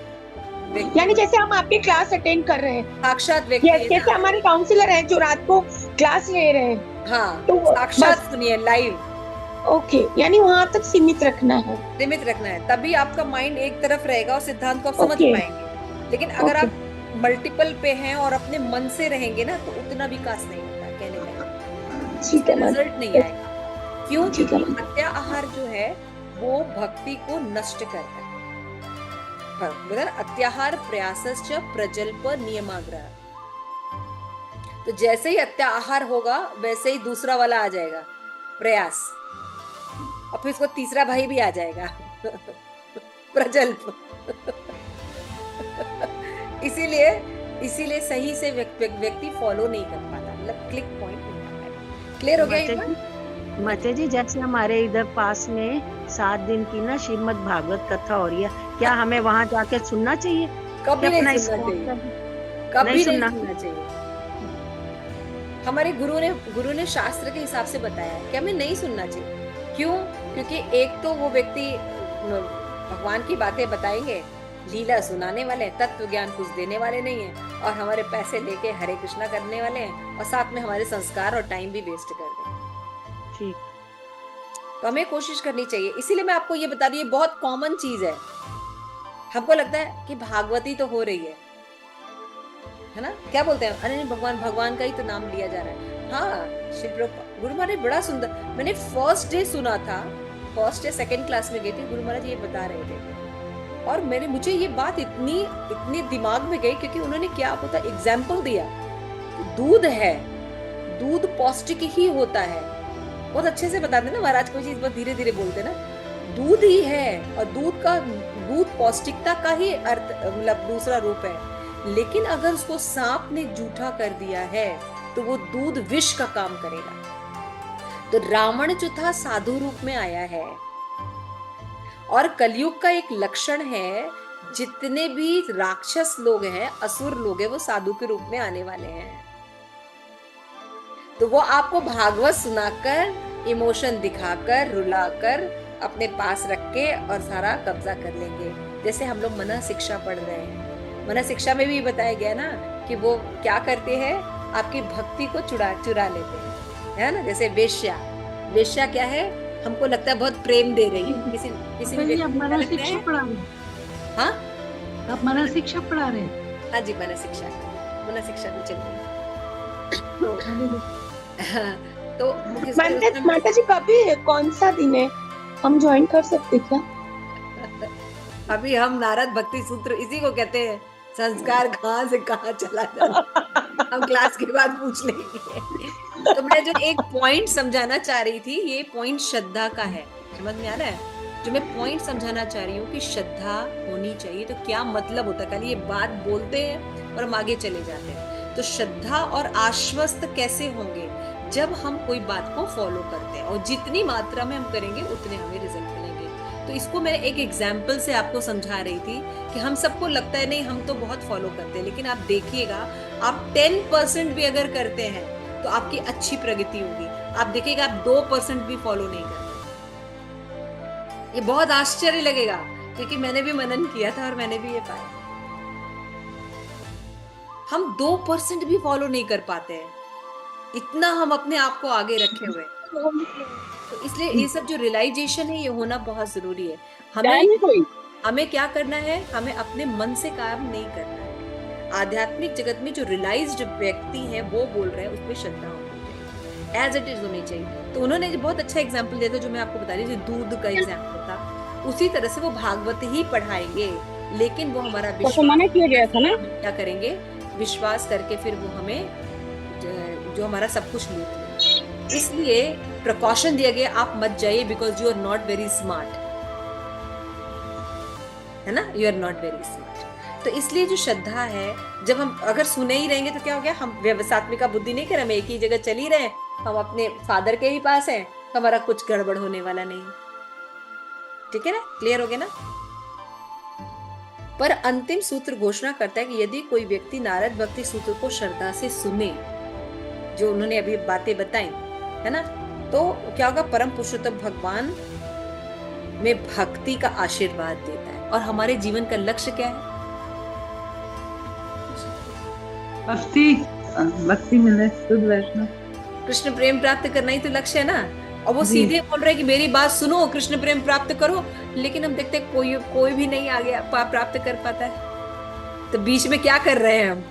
यानी जैसे हम आपके क्लास अटेंड कर रहे हैं, साक्षात व्यक्ति, जैसे हमारे काउंसलर हैं जो रात को क्लास ले रहे हैं, हाँ, तो साक्षात सुनिए, लाइव। ओके, यानी वहाँ तक सीमित रखना है, तभी आपका माइंड एक तरफ रहेगा और सिद्धांत को आप समझ पाएंगे। लेकिन अगर आप मल्टीपल पे हैं और अपने मन से रहेंगे ना, तो उतना विकास नहीं होता, कहने लगे ठीक है मैम, रिजल्ट नहीं आएगा। क्यों? ठीक है क्योंकि मैम। अत्या आहार जो है वो भक्ति को नष्ट करता है। अत्याहार प्रयासश्च प्रजल्प नियमाग्रह। तो जैसे ही अत्याहार होगा वैसे ही दूसरा वाला आ जाएगा, प्रयास, और फिर उसको तीसरा भाई भी आ जाएगा प्रजल्प इसीलिए सही से व्यक्ति फॉलो नहीं कर पाता, मतलब क्लिक पॉइंट नहीं कर पाता। क्लियर हो गया? माता जी जैसे हमारे इधर पास में 7 दिन की ना श्रीमद् भागवत कथा हो रही है, क्या हमें वहां जाके सुनना चाहिए? कभी अपना नहीं इसको- सुनना चाहिए, कभी नहीं सुनना। सुनना चाहिए। हमारे गुरु ने शास्त्र के हिसाब से बताया है कि हमें नहीं सुनना चाहिए। क्यों? क्योंकि एक तो वो व्यक्ति भगवान की बातें बताएंगे, लीला सुनाने वाले, तत्व ज्ञान कुछ देने वाले नहीं है, और हमारे पैसे लेके हरे कृष्णा करने वाले हैं, और साथ में हमारे संस्कार और टाइम भी वेस्ट कर देंगे। ठीक। तो हमें कोशिश करनी चाहिए। इसीलिए मैं आपको ये बता रही हूँ, ये बहुत कॉमन चीज है। हमको लगता है कि भागवती तो हो रही है ना, क्या बोलते हैं, अरे नहीं भगवान का ही तो नाम लिया जा रहा है। हाँ, श्री प्रभुपाद गुरु महाराज बड़ा सुंदर, मैंने फर्स्ट डे सुना था, फर्स्ट या सेकंड क्लास में गई थी, गुरु महाराज ये बता रहे थे, और मुझे ये बात इतनी दिमाग में गई, क्योंकि उन्होंने क्या पता एग्जाम्पल दिया, दूध है, दूध पौष्टिक ही होता है। बहुत अच्छे से बताते ना महाराज, कोई चीज बहुत धीरे धीरे बोलते ना, दूध ही है, और दूध पौष्टिकता का ही अर्थ, मतलब दूसरा रूप है। लेकिन अगर उसको सांप ने जूठा कर दिया है तो वो दूध विष का काम करेगा। तो रावण जो था साधु रूप में आया है, और कलयुग का एक लक्षण है, जितने भी राक्षस लोग हैं, असुर लोग हैं, वो साधु के रूप में आने वाले हैं। तो वो आपको भागवत सुनाकर, इमोशन दिखाकर, रुलाकर, अपने पास रख के और सारा कब्जा कर लेंगे। जैसे हम लोग मना शिक्षा पढ़ रहे हैं, मना शिक्षा में भी बताया गया ना कि वो क्या करते हैं, आपकी भक्ति को चुरा लेते हैं, है ना। जैसे वेश्या क्या है, हमको लगता है बहुत प्रेम दे रही है किसी भी आप मना शिक्षा पढ़ा रहे? हाँ, आप मना शिक्षा पढ़ा रहे? हाँ जी, मना शिक्षा भी चल रही है। तो माता जी कभी कौन सा दिन है, हम ज्वाइन कर सकते क्या? अभी हम नारद भक्ति सूत्र, इसी को कहते हैं संस्कार कहाँ से कहाँ चला जाए, हम क्लास के बाद पूछ लेंगे। तो मैं जो एक पॉइंट समझाना चाह रही थी, ये पॉइंट श्रद्धा का है, समझ में आ रहा है? जो मैं पॉइंट समझाना चाह रही हूँ कि श्रद्धा होनी चाहिए, तो क्या मतलब होता है, कल ये बात बोलते हैं और हम आगे चले जाते हैं। तो श्रद्धा और आश्वस्त कैसे होंगे, जब हम कोई बात को फॉलो करते हैं, और जितनी मात्रा में हम करेंगे उतने हमें रिजल्ट मिलेंगे। तो इसको मैं एक एग्जाम्पल से आपको समझा रही थी कि हम सबको लगता है नहीं हम तो बहुत फॉलो करते हैं, लेकिन आप देखिएगा, आप 10% भी अगर करते हैं तो आपकी अच्छी प्रगति होगी। आप देखिएगा आप 2% भी फॉलो नहीं करते, ये बहुत आश्चर्य लगेगा, क्योंकि मैंने भी मनन किया था और मैंने भी ये पाया, हम 2% भी फॉलो नहीं कर पाते हैं, इतना हम अपने आप को आगे रखे हुए। तो इसलिए ये सब जो रियलाइजेशन है, ये होना बहुत जरूरी है। हमें क्या करना है, हमें अपने मन से काम नहीं करना है। आध्यात्मिक जगत में जो रियलाइज्ड व्यक्ति है वो बोल रहे हैं, उसमें श्रद्धा होनी चाहिए, एज इट इज होनी चाहिए। तो उन्होंने बहुत अच्छा एग्जाम्पल दिया था, जो मैं आपको बता रही थी, दूध का एग्जाम्पल था, उसी तरह से वो भागवत ही पढ़ाएंगे, लेकिन वो हमारा विश्वास किया गया था ना, क्या करेंगे, विश्वास करके फिर वो हमें जो हमारा सब कुछ लूट लेंगे। इसलिए प्रिकॉशन दिया गया, आप मत जाइए, because you are not very smart, है ना, you are not very smart. तो इसलिए जो श्रद्धा है, जब हम अगर सुने ही रहेंगे तो क्या हो गया, हम व्यवसात्मिका बुद्धि नहीं कर, हम एक ही जगह चल ही रहे, हम अपने फादर के ही पास हैं, तो हमारा कुछ गड़बड़ होने वाला नहीं। ठीक है ना, क्लियर हो गया ना। पर अंतिम सूत्र घोषणा करता है कि यदि कोई व्यक्ति नारद भक्ति सूत्र को श्रद्धा से सुने, जो उन्होंने अभी बातें बताई, है ना, तो क्या होगा, परम पुरुषोत्तम भगवान में भक्ति का आशीर्वाद देता है। और हमारे जीवन का लक्ष्य क्या है, भक्ति मिले, शुद्ध वैष्णव, कृष्ण प्रेम प्राप्त करना ही तो लक्ष्य है ना। और वो सीधे बोल रहे हैं कि मेरी बात सुनो, कृष्ण प्रेम प्राप्त करो, लेकिन हम देखते हैं कोई भी नहीं आगे प्राप्त कर पाता है। तो बीच में क्या कर रहे हैं हम?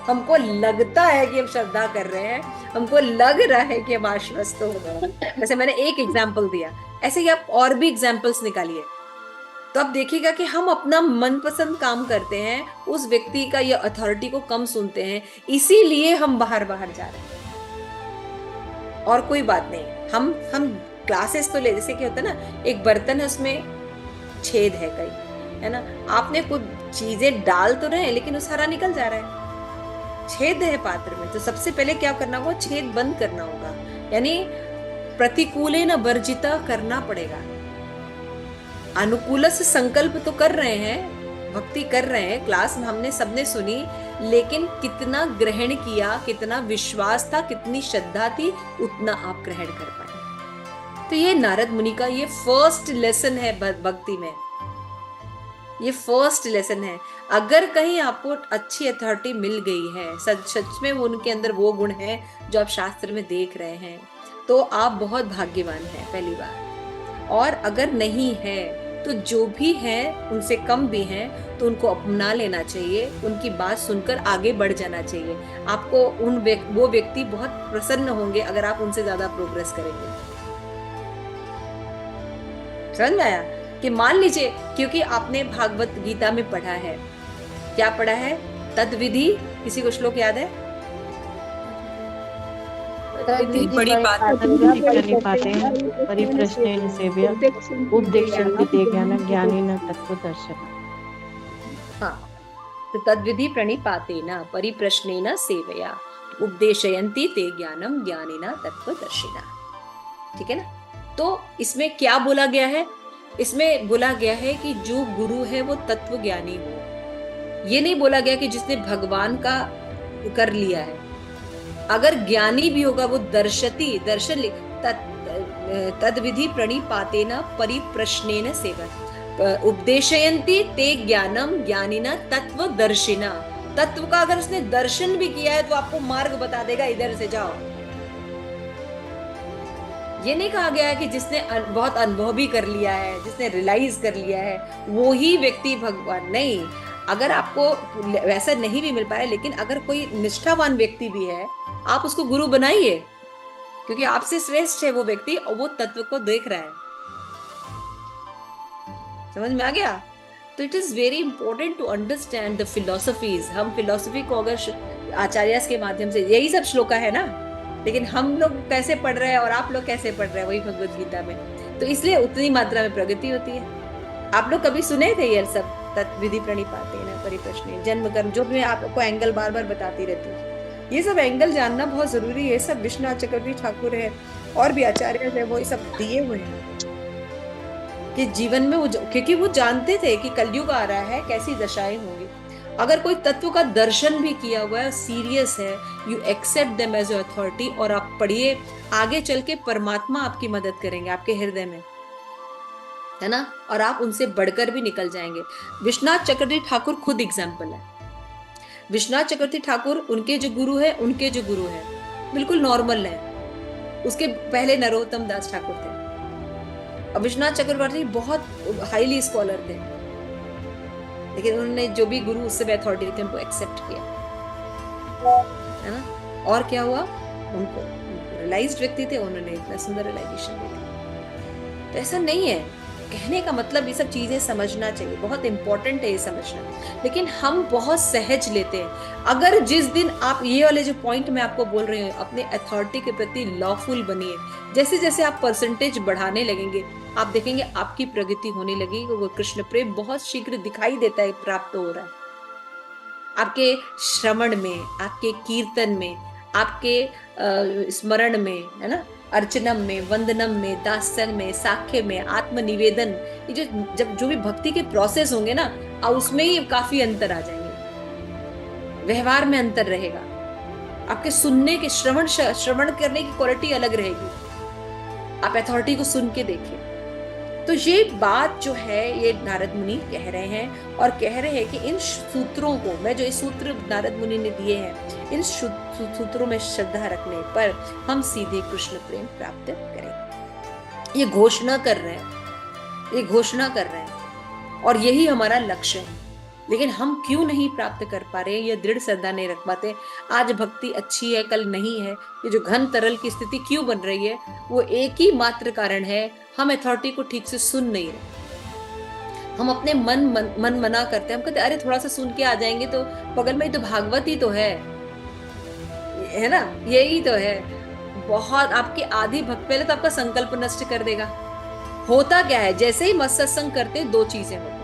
हमको लगता है कि हम श्रद्धा कर रहे हैं, हमको लग रहा है कि हम आश्वस्त हो रहे हैं। जैसे मैंने एक एग्जाम्पल दिया, ऐसे ही आप और भी एग्जाम्पल्स निकालिए, तो आप देखिएगा कि हम अपना मनपसंद काम करते हैं, उस व्यक्ति का या अथॉरिटी को कम सुनते हैं, इसीलिए हम बाहर बाहर जा रहे हैं, और कोई बात नहीं। हम क्लासेस तो ले, जैसे क्या होता है ना, एक बर्तन है उसमें छेद है कई, है ना, आपने कुछ चीजें डाल तो रहे हैं लेकिन वो सारा निकल जा रहा है, छेद है पात्र में, तो सबसे पहले क्या करना होगा, छेद बंद करना होगा, यानी प्रतिकूले न वर्जिता करना पड़ेगा। अनुकूल से संकल्प तो कर रहे हैं, भक्ति कर रहे हैं, क्लास में हमने सबने सुनी, लेकिन कितना ग्रहण किया, कितना विश्वास था, कितनी श्रद्धा थी, उतना आप ग्रहण कर पाए। तो ये नारद मुनि का ये फर्स्ट लेसन है भक्ति में, ये फर्स्ट लेसन है। अगर कहीं आपको अच्छी अथॉरिटी मिल गई है, सच में उनके अंदर वो गुण है जो आप शास्त्र में देख रहे हैं, तो आप बहुत भाग्यवान हैं, पहली बात। और अगर नहीं है तो जो भी है, उनसे कम भी हैं, तो उनको अपना लेना चाहिए, उनकी बात सुनकर आगे बढ़ जाना चाहिए। आपको वो व्यक्ति बहुत प्रसन्न होंगे अगर आप उनसे ज्यादा प्रोग्रेस करेंगे। समझ में आया? कि मान लीजिए, क्योंकि आपने भागवत गीता में पढ़ा है, क्या पढ़ा है, तद्विधि, किसी को श्लोक याद है? बड़ी बात परिप्रश्नेन सेव्या उपदेक्षन्ति ते ज्ञानं ज्ञानेन तत्त्वदर्शिनः। हाँ, तो तद्विधि प्रणिपातेन परिप्रश्नेन सेवया उपदेशयन्ति ते ज्ञानं ज्ञानेन तत्त्वदर्शिनः। ठीक है ना? तो इसमें क्या बोला गया है? इसमें बोला गया है कि जो गुरु है वो तत्व ज्ञानी हो। ये नहीं बोला गया कि जिसने भगवान का कर लिया है। अगर ज्ञानी भी होगा वो दर्शन तद्विधि प्रणिपातेन परिप्रश्नेन सेवा उपदेशयन्ति ते ज्ञानम ज्ञानिना तत्वदर्शिना। तत्व का अगर उसने दर्शन भी किया है तो आपको मार्ग बता देगा, इधर से जाओ। ये नहीं कहा गया है कि जिसने बहुत अनुभव भी कर लिया है, जिसने रियलाइज कर लिया है, वो ही व्यक्ति भगवान। नहीं, अगर आपको वैसा नहीं भी मिल पाया, लेकिन अगर कोई निष्ठावान व्यक्ति भी है, आप उसको गुरु बनाइए, क्योंकि आपसे श्रेष्ठ है वो व्यक्ति और वो तत्व को देख रहा है। समझ में आ गया? तो it is very important to understand the philosophies. हम फिलोसफी को अगर आचार्य के माध्यम से, यही सब श्लोका है ना, लेकिन हम लोग कैसे पढ़ रहे हैं और आप लोग कैसे पढ़ रहे हैं वही भगवत गीता में, तो इसलिए उतनी मात्रा में प्रगति होती है। आप लोग कभी सुने थे ये सब तद्विधि प्रणिपातेन परिप्रश्नेन, जन्म कर्म, जो मैं आपको एंगल बार बार बताती रहती हूँ, ये सब एंगल जानना बहुत जरूरी है। सब विश्वनाथ चक्रवर्ती ठाकुर है और भी आचार्य है, वो सब दिए हुए हैं कि जीवन में वो, क्योंकि वो जानते थे कि कलयुग आ रहा है, कैसी दशाएं होंगी। अगर कोई तत्व का दर्शन भी किया हुआ है, सीरियस है, you accept them as your authority, और आप पढ़िए, आगे चल के परमात्मा आपकी मदद करेंगे आपके हृदय में, है ना, और आप उनसे बढ़कर भी निकल जाएंगे। विश्वनाथ चक्रवर्ती ठाकुर खुद एग्जाम्पल है। विश्वनाथ चक्रवर्ती ठाकुर, उनके जो गुरु है बिल्कुल नॉर्मल है। उसके पहले नरोत्तम दास ठाकुर थे। अब विश्वनाथ चक्रवर्ती बहुत हाईली स्कॉलर थे, लेकिन उन्होंने जो भी गुरु उससे भी अथॉरिटी थे उनको एक्सेप्ट किया, है ना। और क्या हुआ, उनको रियलाइज्ड व्यक्ति थे, उन्होंने इतना सुंदर रियलाइजेशन दिया। तो ऐसा नहीं है, कहने का मतलब ये सब चीजें समझना चाहिए, बहुत इंपॉर्टेंट है ये समझना, लेकिन हम बहुत सहज लेते हैं। अगर जिस दिन आप ये वाले जो पॉइंट मैं आपको बोल रही हूँ, अपने अथॉरिटी के प्रति लॉफुल बनिए, जैसे जैसे आप परसेंटेज बढ़ाने लगेंगे, आप देखेंगे आपकी प्रगति होने लगेगी। वो कृष्ण प्रेम बहुत शीघ्र दिखाई देता है, प्राप्त हो रहा है आपके श्रवण में, आपके कीर्तन में, आपके स्मरण में, है ना, अर्चनम में, वंदनम में, दासन में, साख्य में, आत्मनिवेदन, ये जो भी भक्ति के प्रोसेस होंगे ना, उसमें ही काफी अंतर आ जाएंगे। व्यवहार में अंतर रहेगा, आपके सुनने के, श्रवण करने की क्वालिटी अलग रहेगी। आप अथॉरिटी को सुन के देखिए। तो ये बात जो है, ये नारद मुनि कह रहे हैं, और कह रहे हैं कि इन सूत्रों को, मैं जो ये सूत्र नारद मुनि ने दिए हैं, इन सूत्रों में श्रद्धा रखने पर हम सीधे कृष्ण प्रेम प्राप्त करेंगे। ये घोषणा कर रहे हैं, और यही हमारा लक्ष्य है। लेकिन हम क्यों नहीं प्राप्त कर पा रहे, ये दृढ़ श्रद्धा नहीं रख पाते। आज भक्ति अच्छी है, कल नहीं है, ये जो घन तरल की स्थिति क्यों बन रही है, वो एक ही मात्र कारण है, हम अथॉरिटी को ठीक से सुन नहीं रहे। हम अपने मन मना करते हैं, हम कहते अरे थोड़ा सा सुन के आ जाएंगे, तो बगल में ही तो भागवत ही तो है ना, यही तो है। बहुत आपकी आधी भक्त, पहले तो आपका संकल्प नष्ट कर देगा। होता क्या है, जैसे ही मत सत्संग करते दो चीजें होती,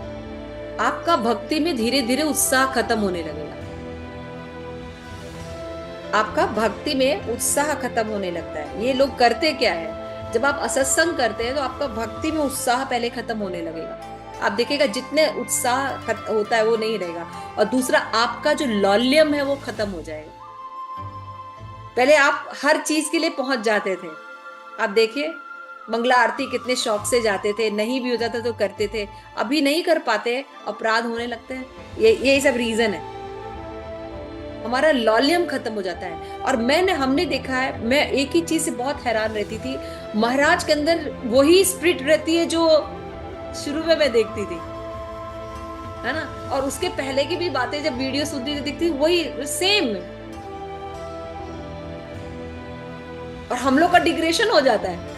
आपका भक्ति में धीरे धीरे उत्साह खत्म होने लगेगा। आपका भक्ति में उत्साह खत्म होने लगता है। ये लोग करते क्या है, जब आप असत्संग करते हैं तो आपका भक्ति में उत्साह पहले खत्म होने लगेगा। आप देखिएगा जितने उत्साह होता है वो नहीं रहेगा, और दूसरा आपका जो लौल्यम है वो खत्म हो जाएगा। पहले आप हर चीज के लिए पहुंच जाते थे, आप देखिए मंगला आरती कितने शौक से जाते थे, नहीं भी हो जाता तो करते थे, अभी नहीं कर पाते, अपराध होने लगते हैं। ये सब रीजन है, हमारा लौल्यम खत्म हो जाता है। और हमने देखा है, मैं एक ही चीज से बहुत हैरान रहती थी, महाराज के अंदर वही स्पिरिट रहती है जो शुरू में मैं देखती थी, है ना, और उसके पहले की भी बातें जब वीडियो सुनती दिखती वही सेम, और हम लोग का डिग्रेशन हो जाता है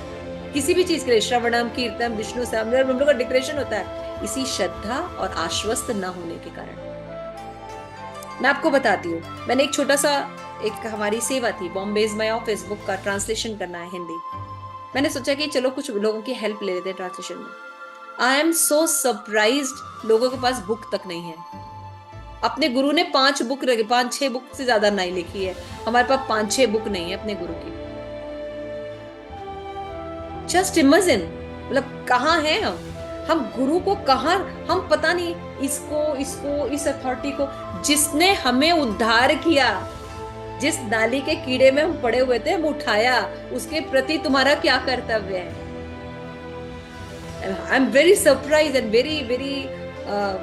किसी भी चीज के लिए, श्रवणम कीर्तन विष्णु सहस्रनाम, हम लोग का डिग्रेशन होता है इसी श्रद्धा और आश्वस्त न होने के कारण। मैं आपको बताती हूँ, मैंने एक छोटा सा, एक हमारी सेवा थी Bombay is my office book का ट्रांसलेशन करना है हिंदी। मैंने सोचा कि चलो कुछ लोगों की हेल्प ले लेते हैं ट्रांसलेशन में। आई एम सो सरप्राइज्ड, लोगों के पास बुक तक नहीं है। अपने गुरु ने 5-6 बुक से ज्यादा नहीं लिखी है, हमारे पास 5-6 बुक नहीं है अपने गुरु की। जस्ट इमेजिन, मतलब कहाँ हैं हम गुरु को कहाँ, हम पता नहीं इस अथॉरिटी को, जिसने हमें उद्धार किया, जिस नाली के कीड़े में हम पड़े हुए थे, हम उठाया, उसके प्रति तुम्हारा क्या कर्तव्य है। I am very surprise and very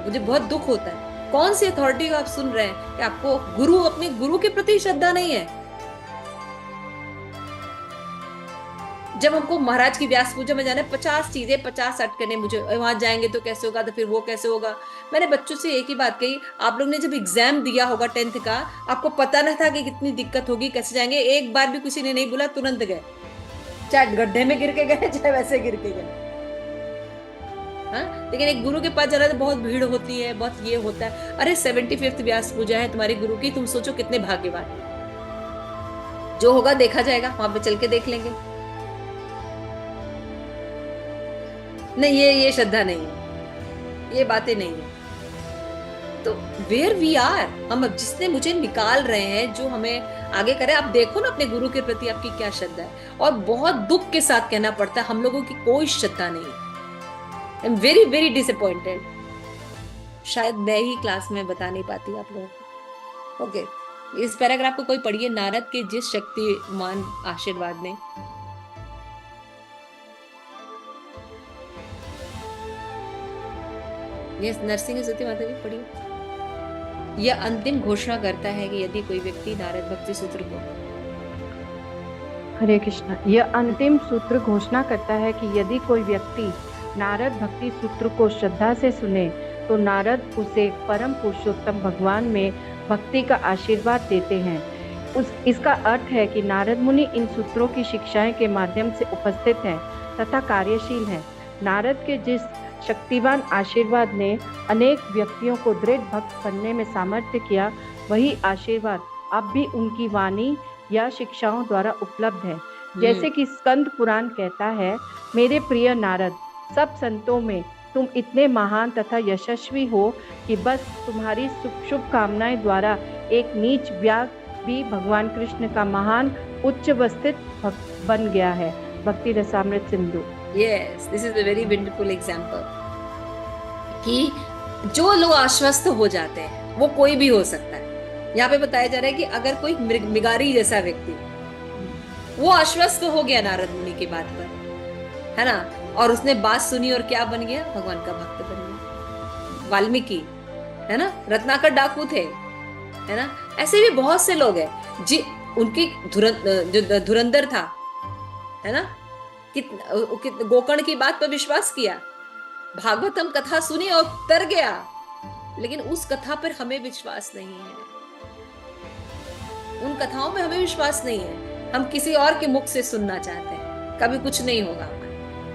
मुझे बहुत दुख होता है। कौन सी अथॉरिटी को आप सुन रहे हैं कि आपको अपने गुरु के प्रति श्रद्धा नहीं है। जब हमको महाराज की व्यास पूजा में जाना है, 50 चीजें 50 अटकने, मुझे वहां जाएंगे तो कैसे होगा, तो फिर वो कैसे होगा। मैंने बच्चों से एक ही बात कही, आप लोग ने जब एग्जाम दिया होगा 10th का, आपको पता ना था कि कितनी दिक्कत होगी, कैसे जाएंगे। एक बार भी किसी ने नहीं बोला, तुरंत गए, चाहे गड्ढे में गिर के गए, चाहे वैसे गिर के गए। हाँ, लेकिन एक गुरु के पास जाना तो बहुत भीड़ होती है, बहुत ये होता है। अरे 75th व्यास पूजा है तुम्हारे गुरु की, तुम सोचो कितने भाग्यवान। जो होगा देखा जाएगा, वहां पे चल के देख लेंगे। नहीं, ये श्रद्धा नहीं है, ये बातें नहीं है। तो वेयर वी आर, हम अब जिसने मुझे निकाल रहे हैं, जो हमें आगे करे, आप देखो ना अपने गुरु के प्रति आपकी क्या श्रद्धा है। और बहुत दुख के साथ कहना पड़ता है, हम लोगों की कोई श्रद्धा नहीं है। I am very disappointed. शायद मैं ही क्लास में बता नहीं पाती आप लोगों को। ओके, इस पैराग्राफ को कोई पढ़िए। नारद के जिस शक्तिमान आशीर्वाद ने, ये नरसिंह सती माता जी पढ़िए। यह अंतिम घोषणा करता है कि यदि कोई व्यक्ति नारद भक्ति सूत्र को, हरे कृष्णा, यह अंतिम सूत्र घोषणा करता है कि यदि कोई व्यक्ति नारद भक्ति सूत्र को श्रद्धा से सुने तो नारद उसे परम पुरुषोत्तम भगवान में भक्ति का आशीर्वाद देते हैं। इसका अर्थ है कि नारद मुनि इन सूत्रों की शिक्षाएं के माध्यम से उपस्थित हैं तथा कार्यशील हैं। नारद के जिस शक्तिवान आशीर्वाद ने अनेक व्यक्तियों को दृढ़ भक्त बनने में सामर्थ्य किया, वही आशीर्वाद अब भी उनकी वाणी या शिक्षाओं द्वारा उपलब्ध है। जैसे कि स्कंद पुराण कहता है, मेरे प्रिय नारद, सब संतों में तुम इतने महान तथा यशस्वी हो कि बस तुम्हारी शुभकामनाएं द्वारा एक नीच व्याग भी भगवान कृष्ण का महान उच्चवस्थित भक्त बन गया है। भक्ति Rasamrita Sindhu. Yes, this is a very beautiful example कि जो लोग आश्वस्त हो जाते हैं, वो कोई भी हो सकता है। यहाँ पे बताया जा रहा है कि अगर कोई मिगारी जैसा व्यक्ति, वो आश्वस्त हो गया नारद मुनि की बात पर, है ना, और उसने बात सुनी और क्या बन गया, भगवान का भक्त बन गया। वाल्मीकि, है ना, रत्नाकर डाकू थे, है ना, ऐसे भी बहुत से लोग हैं जी, उनकी जो धुरंधर था, है ना, गोकर्ण की बात पर विश्वास किया, भागवतम कथा सुनी और तर गया, लेकिन उस कथा पर हमें विश्वास नहीं है, उन कथाओं में हमें विश्वास नहीं है, हम किसी और के मुख से सुनना चाहते हैं। कभी कुछ नहीं होगा।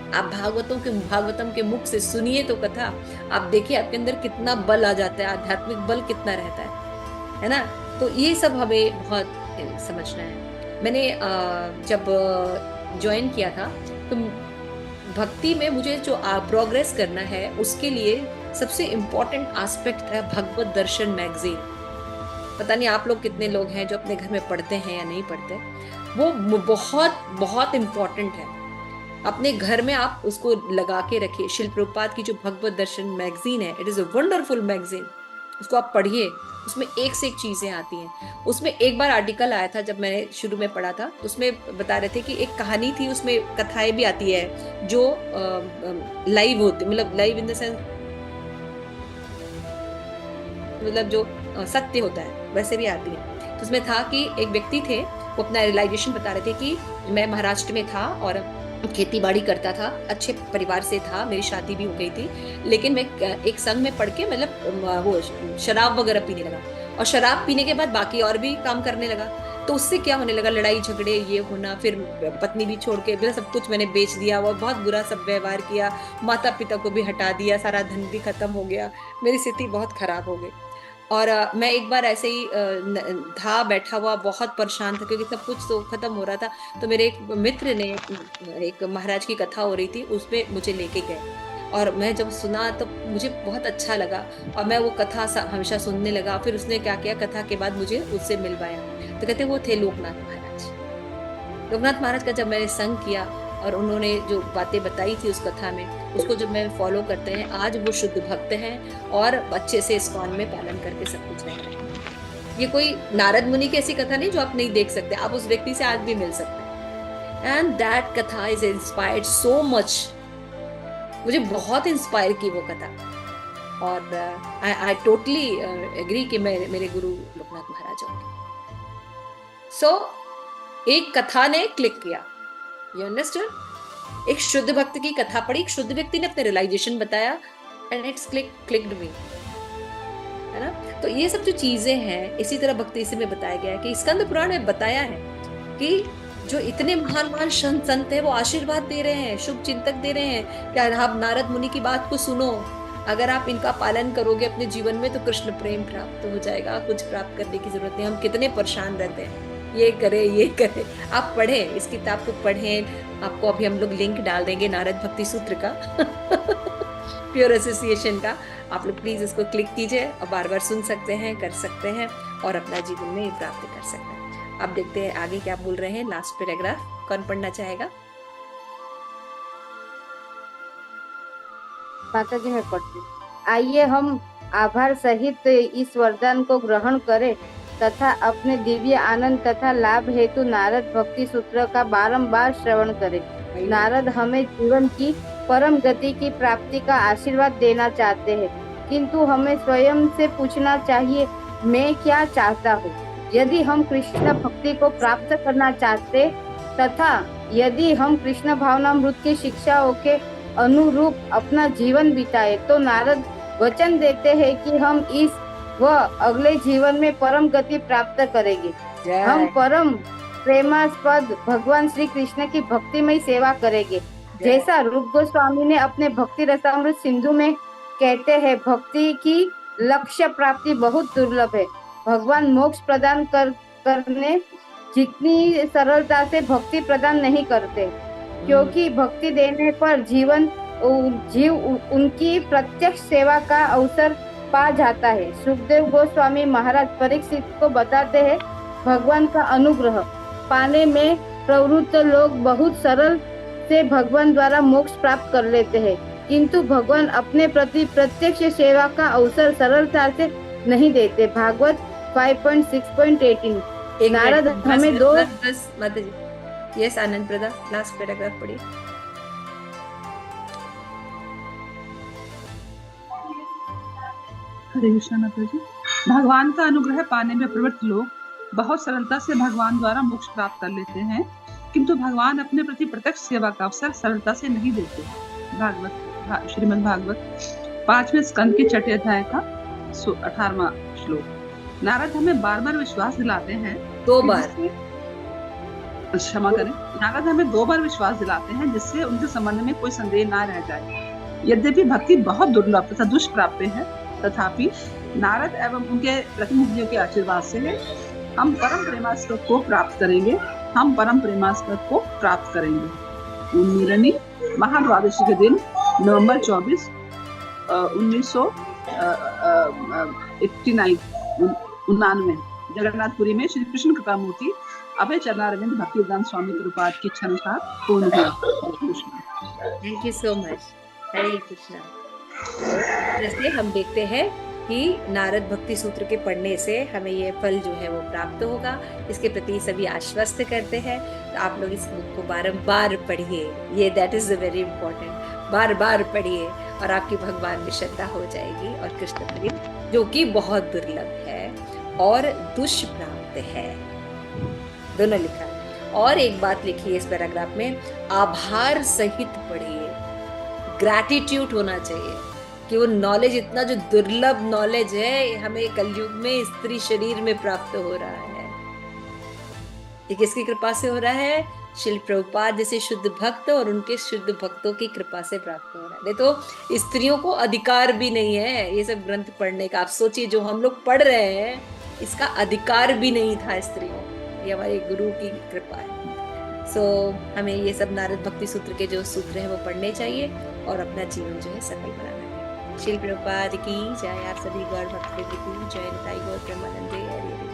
आप भागवतम के मुख से सुनिए तो कथा, आप देखिए आपके अंदर कितना बल आ जाता है, आध्यात्मिक बल कितना रहता है ना। तो ये सब हमें बहुत समझना है। मैंने जब ज्वाइन किया था तो भक्ति में मुझे जो प्रोग्रेस करना है उसके लिए सबसे इम्पोर्टेंट एस्पेक्ट था भगवत दर्शन मैगजीन। पता नहीं आप लोग कितने लोग हैं जो अपने घर में पढ़ते हैं या नहीं पढ़ते, वो बहुत बहुत इम्पोर्टेंट है। अपने घर में आप उसको लगा के रखिए। शिल प्रभुपाद की जो भगवत दर्शन मैगजीन है, it is a wonderful magazine, उसको आप पढ़िए, उसमें एक से एक चीजें आती हैं। उसमें एक बार आर्टिकल आया था जब मैंने शुरू में पढ़ा था, उसमें बता रहे थे कि एक कहानी थी, उसमें कथाएं भी आती है जो लाइव होती, मतलब लाइव इन द सेंस, मतलब जो सत्य होता है वैसे भी आती है। तो उसमें था कि एक व्यक्ति थे, वो अपना रियलाइजेशन बता रहे थे कि मैं महाराष्ट्र में था और खेती बाड़ी करता था, अच्छे परिवार से था, मेरी शादी भी हो गई थी, लेकिन मैं एक संघ में पढ़ के मतलब वो शराब वगैरह पीने लगा, और शराब पीने के बाद बाकी और भी काम करने लगा। तो उससे क्या होने लगा, लड़ाई झगड़े ये होना, फिर पत्नी भी छोड़ के, फिर सब कुछ मैंने बेच दिया, वो बहुत बुरा सब व्यवहार किया, माता पिता को भी हटा दिया, सारा धन भी खत्म हो गया, मेरी स्थिति बहुत खराब हो गई। और मैं एक बार ऐसे ही था बैठा हुआ, बहुत परेशान था क्योंकि सब कुछ तो खत्म हो रहा था। तो मेरे एक मित्र ने, एक महाराज की कथा हो रही थी, उसमें मुझे लेके गए, और मैं जब सुना तो मुझे बहुत अच्छा लगा, और मैं वो कथा हमेशा सुनने लगा। फिर उसने क्या किया, कथा के बाद मुझे उससे मिलवाया, तो कहते वो थे लोकनाथ महाराज। लोकनाथ महाराज का जब मैंने संग किया और उन्होंने जो बातें बताई थी उस कथा में, उसको जब मैं फॉलो करते हैं, आज वो शुद्ध भक्त हैं और अच्छे से इस्कॉन में पालन करके सब कुछ रह रहे हैं। ये कोई नारद मुनि की ऐसी कथा नहीं जो आप नहीं देख सकते, आप उस व्यक्ति से आज भी मिल सकते हैं। एंड दैट कथा इज इंस्पायर्ड सो मच, मुझे बहुत इंस्पायर की वो कथा, और आई टोटली एग्री कि मेरे गुरु लोकनाथ महाराज होंगे। सो एक कथा ने क्लिक किया, यू अंडरस्टैंड, एक शुद्ध भक्त की कथा पढ़ी, एक शुद्ध व्यक्ति ने अपने रियलाइजेशन बताया, एंड इट्स क्लिक्ड मी, है ना। तो ये सब जो चीजें हैं, इसी तरह भक्ति इसी में बताया गया है कि स्कंद पुराण में बताया है कि जो इतने महान महान संत हैं वो आशीर्वाद दे रहे हैं, शुभ चिंतक दे रहे हैं कि आप नारद मुनि की बात को सुनो, अगर आप इनका पालन करोगे अपने जीवन में तो कृष्ण प्रेम प्राप्त हो जाएगा, कुछ प्राप्त करने की जरूरत नहीं। हम कितने परेशान रहते हैं, ये करे। आप पढ़ें, इस किताब को पढ़ें, आपको अभी हम लोग लिंक डाल देंगे नारद भक्ति सूत्र का प्योर एसोसिएशन का, आप लोग प्लीज इसको क्लिक कीजिए और बार बार सुन सकते हैं, कर सकते हैं और अपना जीवन में प्राप्त कर सकते हैं। अब देखते हैं आगे क्या बोल रहे हैं। लास्ट पैराग्राफ कौन पढ़ना चाहेगा? माता जी मैं पढ़ती। आइए हम आभार सहित इस वरदान को ग्रहण करें तथा अपने दिव्य आनंद तथा लाभ हेतु नारद भक्ति सूत्र का बारंबार श्रवण करें। नारद हमें जीवन की परम गति की प्राप्ति का आशीर्वाद देना चाहते हैं, किंतु हमें स्वयं से पूछना चाहिए, मैं क्या चाहता हूँ। यदि हम कृष्ण भक्ति को प्राप्त करना चाहते तथा यदि हम कृष्ण भावनामृत की शिक्षाओं के अनुरूप अपना जीवन बिताए, तो नारद वचन देते हैं कि हम इस व अगले जीवन में परम गति प्राप्त करेंगे। हम परम प्रेमास्पद भगवान श्री कृष्ण की भक्तिमय सेवा करेंगे। जैसा रूप गोस्वामी ने अपने भक्ति रसामृत सिंधु में कहते हैं, भक्ति की लक्ष्य प्राप्ति बहुत दुर्लभ है। भगवान मोक्ष प्रदान करने जितनी सरलता से भक्ति प्रदान नहीं करते, क्योंकि भक्ति देने पर जीव उनकी प्रत्यक्ष सेवा का अवसर पा जाता है। सुखदेव गोस्वामी महाराज परीक्षित को बताते हैं, भगवान का अनुग्रह पाने में प्रवृत्त लोग बहुत सरल से भगवान द्वारा मोक्ष प्राप्त कर लेते हैं, किंतु भगवान अपने प्रति प्रत्यक्ष सेवा का अवसर सरलता से नहीं देते। भागवत 5.6.18। नारद हमें दो माता जी, यस आनंद प्रदा, लास्ट पैराग्राफ पढ़िए। हरे कृष्ण माता जी। भगवान का अनुग्रह पाने में प्रवृत्त लोग बहुत सरलता से भगवान द्वारा मोक्ष प्राप्त कर लेते हैं, किंतु भगवान अपने प्रति प्रत्यक्ष सेवा का अवसर सरलता से नहीं देते। श्रीमद् भागवत 5वें स्कंद के 6ठे अध्याय का 18वां श्लोक। नारद हमें बार बार विश्वास दिलाते हैं 2 बार, क्षमा करें, नारद हमें 2 बार विश्वास दिलाते हैं जिससे उनके संबंध में कोई संदेह ना रह जाए। यद्यपि भक्ति बहुत दुर्लभ तथा दुष्प्राप्य है, तथापि नारद एवं उनके प्रतिनिधियों के आशीर्वाद से हम परम प्रेमास्पद को प्राप्त करेंगे। हम परम प्रेमास्पद को प्राप्त करेंगे। उन्मीलनी महाद्वादशी के दिन नवंबर 24, 1989 जगन्नाथपुरी में श्री कृष्ण कृपा मूर्ति अभय चरणारविंद भक्ति वेदांत स्वामी प्रभुपाद की इच्छा अनुसार पूर्ण हुआ। Thank you so much. Hare Krishna. जैसे हम देखते हैं कि नारद भक्ति सूत्र के पढ़ने से हमें ये फल जो है वो प्राप्त होगा, इसके प्रति सभी आश्वस्त करते हैं। तो आप लोग इस बुक को बारंबार पढ़िए, ये दैट इज वेरी इंपॉर्टेंट। बार बार पढ़िए और आपकी भगवान में श्रद्धा हो जाएगी। और कृष्ण प्रेम जो कि बहुत दुर्लभ है और दुष्प्राप्त है, दोनों लिखा है। और एक बात लिखी है इस पैराग्राफ में, आभार सहित पढ़िए। ग्रैटिट्यूड होना चाहिए कि वो नॉलेज, इतना जो दुर्लभ नॉलेज है, हमें कलयुग में स्त्री शरीर में प्राप्त हो रहा है। ये किसकी कृपा से हो रहा है? शिल प्रभुपाद जैसे शुद्ध भक्त और उनके शुद्ध भक्तों की कृपा से प्राप्त हो रहा है। नहीं तो स्त्रियों को अधिकार भी नहीं है ये सब ग्रंथ पढ़ने का। आप सोचिए, जो हम लोग पढ़ रहे हैं इसका अधिकार भी नहीं था स्त्रियों। ये हमारे गुरु की कृपा है। हमें ये सब नारद भक्ति सूत्र के जो सूत्र हैं वो पढ़ने चाहिए और अपना जीवन जो है सफल बनाना है। श्रील प्रभुपाद की जय। आप सभी गौर भक्त की जय। निताई गौर प्रेमानंद। हरि हरि।